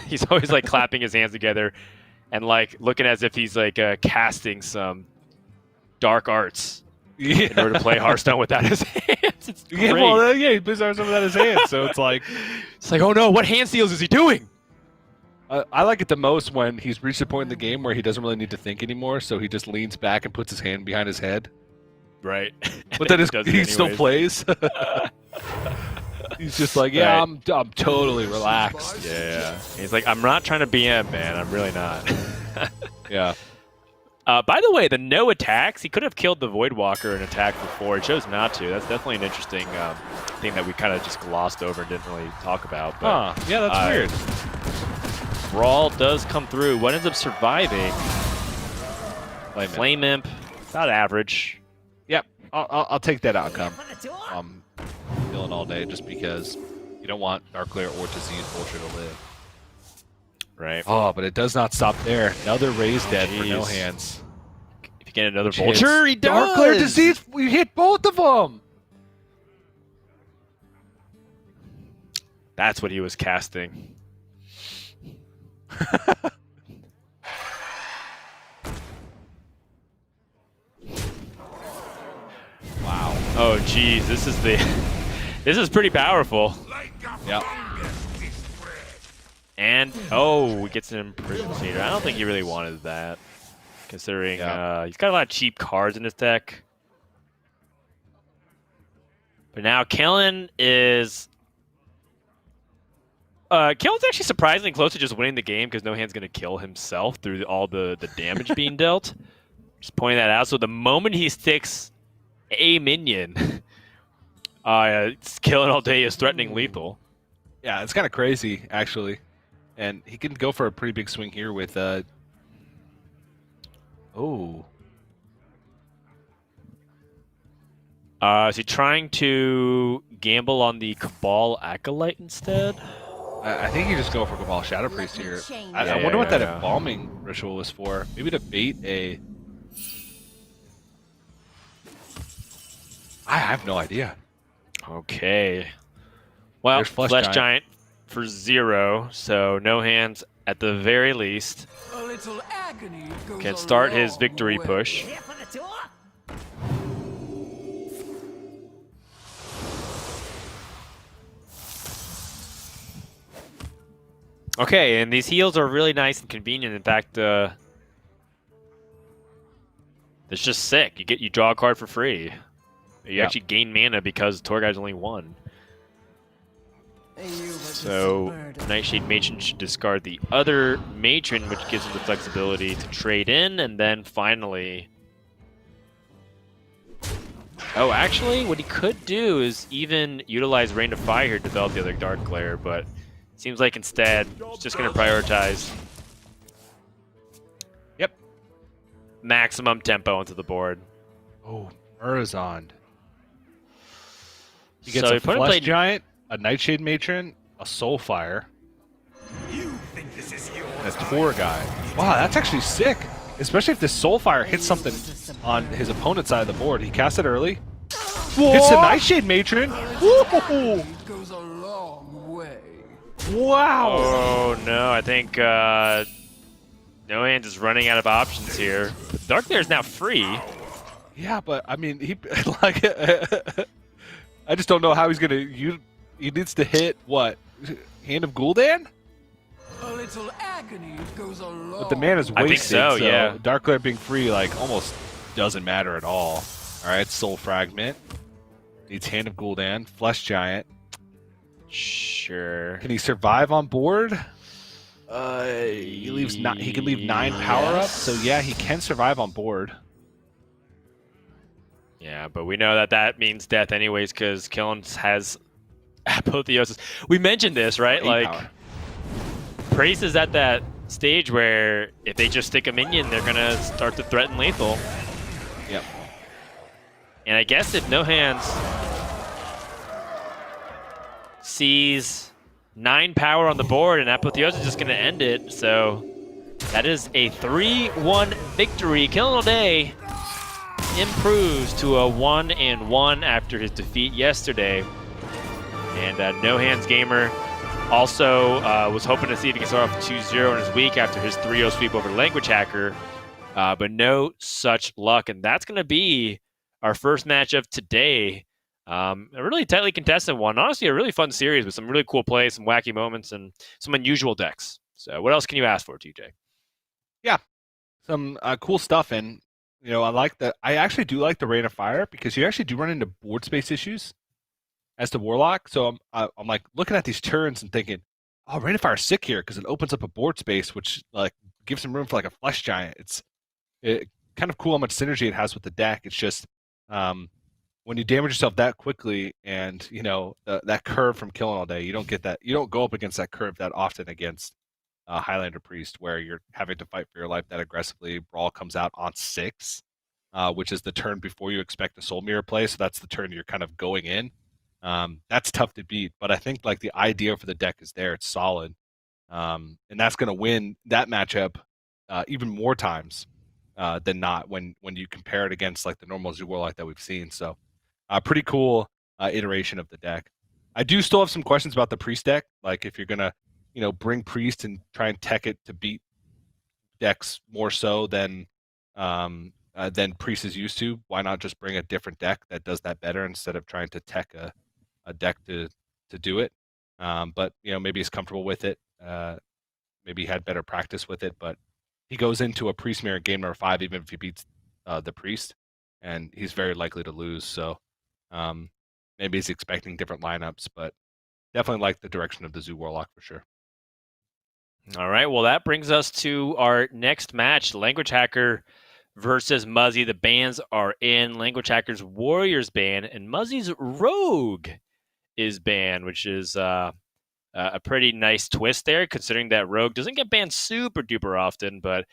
Speaker 1: He's always like clapping his hands together and like looking as if he's like casting some dark arts in order to play Hearthstone without his hands. It's great.
Speaker 2: Yeah, well, he plays Hearthstone without his hands, so it's like...
Speaker 1: oh no, what hand seals is he doing?
Speaker 2: I like it the most when he's reached a point in the game where he doesn't really need to think anymore, so he just leans back and puts his hand behind his head.
Speaker 1: Right.
Speaker 2: But then
Speaker 1: does it
Speaker 2: he still
Speaker 1: anyways.
Speaker 2: plays. He's just like, yeah, I'm totally relaxed.
Speaker 1: Yeah. He's like, I'm not trying to BM, man. I'm really not.
Speaker 2: Yeah.
Speaker 1: By the way, the no attacks, he could have killed the Voidwalker and attacked before. He chose not to. That's definitely an interesting thing that we kind of just glossed over and didn't really talk about. But,
Speaker 2: Yeah, that's weird.
Speaker 1: Brawl does come through. What ends up surviving? Flame Imp. About average.
Speaker 2: Yep, I'll take that outcome. Killing All Day just because you don't want Dark Glare or Disease Vulture to live.
Speaker 1: Right.
Speaker 2: Oh, but it does not stop there. Another Raise Dead for No
Speaker 1: Jeez.
Speaker 2: Hands.
Speaker 1: If you get another
Speaker 2: Which hits
Speaker 1: Vulture, he does!
Speaker 2: Dark Glare Disease, we hit both of them!
Speaker 1: That's what he was casting. Oh, geez, this is the this is pretty powerful.
Speaker 2: Yep.
Speaker 1: And oh, he gets an Imprison Satyr. I don't think he really wanted that, considering he's got a lot of cheap cards in his deck. But now Kellen is Kellen's actually surprisingly close to just winning the game because NoHand's going to kill himself through all the damage being dealt. Just pointing that out. So the moment he sticks a minion, killing all day is threatening lethal.
Speaker 2: Yeah, it's kind of crazy, actually. And he can go for a pretty big swing here with... Oh.
Speaker 1: Is he trying to gamble on the Cabal Acolyte instead?
Speaker 2: I think you just go for Cabal Shadow Priest here. I
Speaker 1: Yeah,
Speaker 2: wonder what that
Speaker 1: yeah.
Speaker 2: embalming ritual was for. Maybe to bait a... I have no idea.
Speaker 1: Okay. Well,
Speaker 2: There's
Speaker 1: Flesh,
Speaker 2: Flesh
Speaker 1: Giant for 0, so NoHands at the very least
Speaker 4: A little agony goes
Speaker 1: can
Speaker 4: a
Speaker 1: start his
Speaker 4: long
Speaker 1: victory
Speaker 4: way.
Speaker 1: push. Okay, and these heals are really nice and convenient. In fact, it's just sick. You draw a card for free. You actually gain mana because Tour Guide's only 1. So Nightshade Matron should discard the other Matron, which gives him the flexibility to trade in, and then finally... Oh, actually, what he could do is even utilize Rain of Fire here to develop the other Dark Glare, but it seems like instead he's just going to prioritize maximum tempo onto the board.
Speaker 2: Oh, Murazond. He gets
Speaker 1: So
Speaker 2: a
Speaker 1: he put him
Speaker 2: Flesh
Speaker 1: played-
Speaker 2: Giant, a Nightshade Matron, a Soulfire, and a Tour Guide. Wow, that's actually sick. Especially if this Soulfire hits something on his opponent's side of the board. He casts it early. Hits the Nightshade Matron. Woo!
Speaker 4: It goes a long way.
Speaker 2: Wow.
Speaker 1: Oh no, I think NoHands is running out of options here. Dark Glare is now free.
Speaker 2: Yeah, but I mean, he like. I just don't know how he's gonna. He needs to hit what? Hand of Gul'dan?
Speaker 4: A little agony goes a long
Speaker 2: But the man is
Speaker 1: I
Speaker 2: wasted.
Speaker 1: think so, yeah.
Speaker 2: Dark Glare being free like almost doesn't matter at all. All right, Soul Fragment needs Hand of Gul'dan, Flesh Giant.
Speaker 1: Sure.
Speaker 2: Can he survive on board? He leaves. He can leave 9 power ups. So yeah, he can survive on board.
Speaker 1: Yeah, but we know that means death anyways because Killens has Apotheosis. We mentioned this, right?
Speaker 2: 8
Speaker 1: Like,
Speaker 2: power.
Speaker 1: Priest is at that stage where if they just stick a minion, they're gonna start to threaten lethal.
Speaker 2: Yep.
Speaker 1: And I guess if NoHands sees 9 power on the board and Apotheosis is just gonna end it, so that is a 3-1 victory. Killinallday improves to a 1-1 after his defeat yesterday. And NoHandsGamer also was hoping to see if he can start off 2-0 in his week after his 3-0 sweep over Language Hacker. But no such luck. And that's going to be our first match of today. A really tightly contested one. Honestly, a really fun series with some really cool plays, some wacky moments, and some unusual decks. So what else can you ask for, TJ?
Speaker 2: Yeah, some cool stuff. And, you know, I actually do like the Rain of Fire because you actually do run into board space issues as the Warlock. So I'm like looking at these turns and thinking, oh, Rain of Fire is sick here because it opens up a board space, which like gives some room for like a Flesh Giant. It's kind of cool how much synergy it has with the deck. It's just when you damage yourself that quickly and, you know, that curve from Killing All Day, you don't get that. You don't go up against that curve that often against Highlander Priest, where you're having to fight for your life that aggressively. Brawl comes out on 6, which is the turn before you expect a Soul Mirror play. So that's the turn you're kind of going in. That's tough to beat, but I think like the idea for the deck is there. It's solid, and that's going to win that matchup even more times than not when you compare it against like the normal Zoo Warlock that we've seen. So, pretty cool iteration of the deck. I do still have some questions about the Priest deck. Like if you're gonna, you know, bring Priest and try and tech it to beat decks more so than than Priest is used to. Why not just bring a different deck that does that better instead of trying to tech a deck to do it? But maybe he's comfortable with it. Maybe he had better practice with it. But he goes into a Priest mirror game number 5, even if he beats the Priest, and he's very likely to lose. So maybe he's expecting different lineups, but definitely like the direction of the Zoo Warlock for sure.
Speaker 1: All right, well, that brings us to our next match, Language Hacker versus Muzzy. The bans are in. Language Hacker's Warriors ban, and Muzzy's Rogue is banned, which is a pretty nice twist there, considering that Rogue doesn't get banned super duper often, but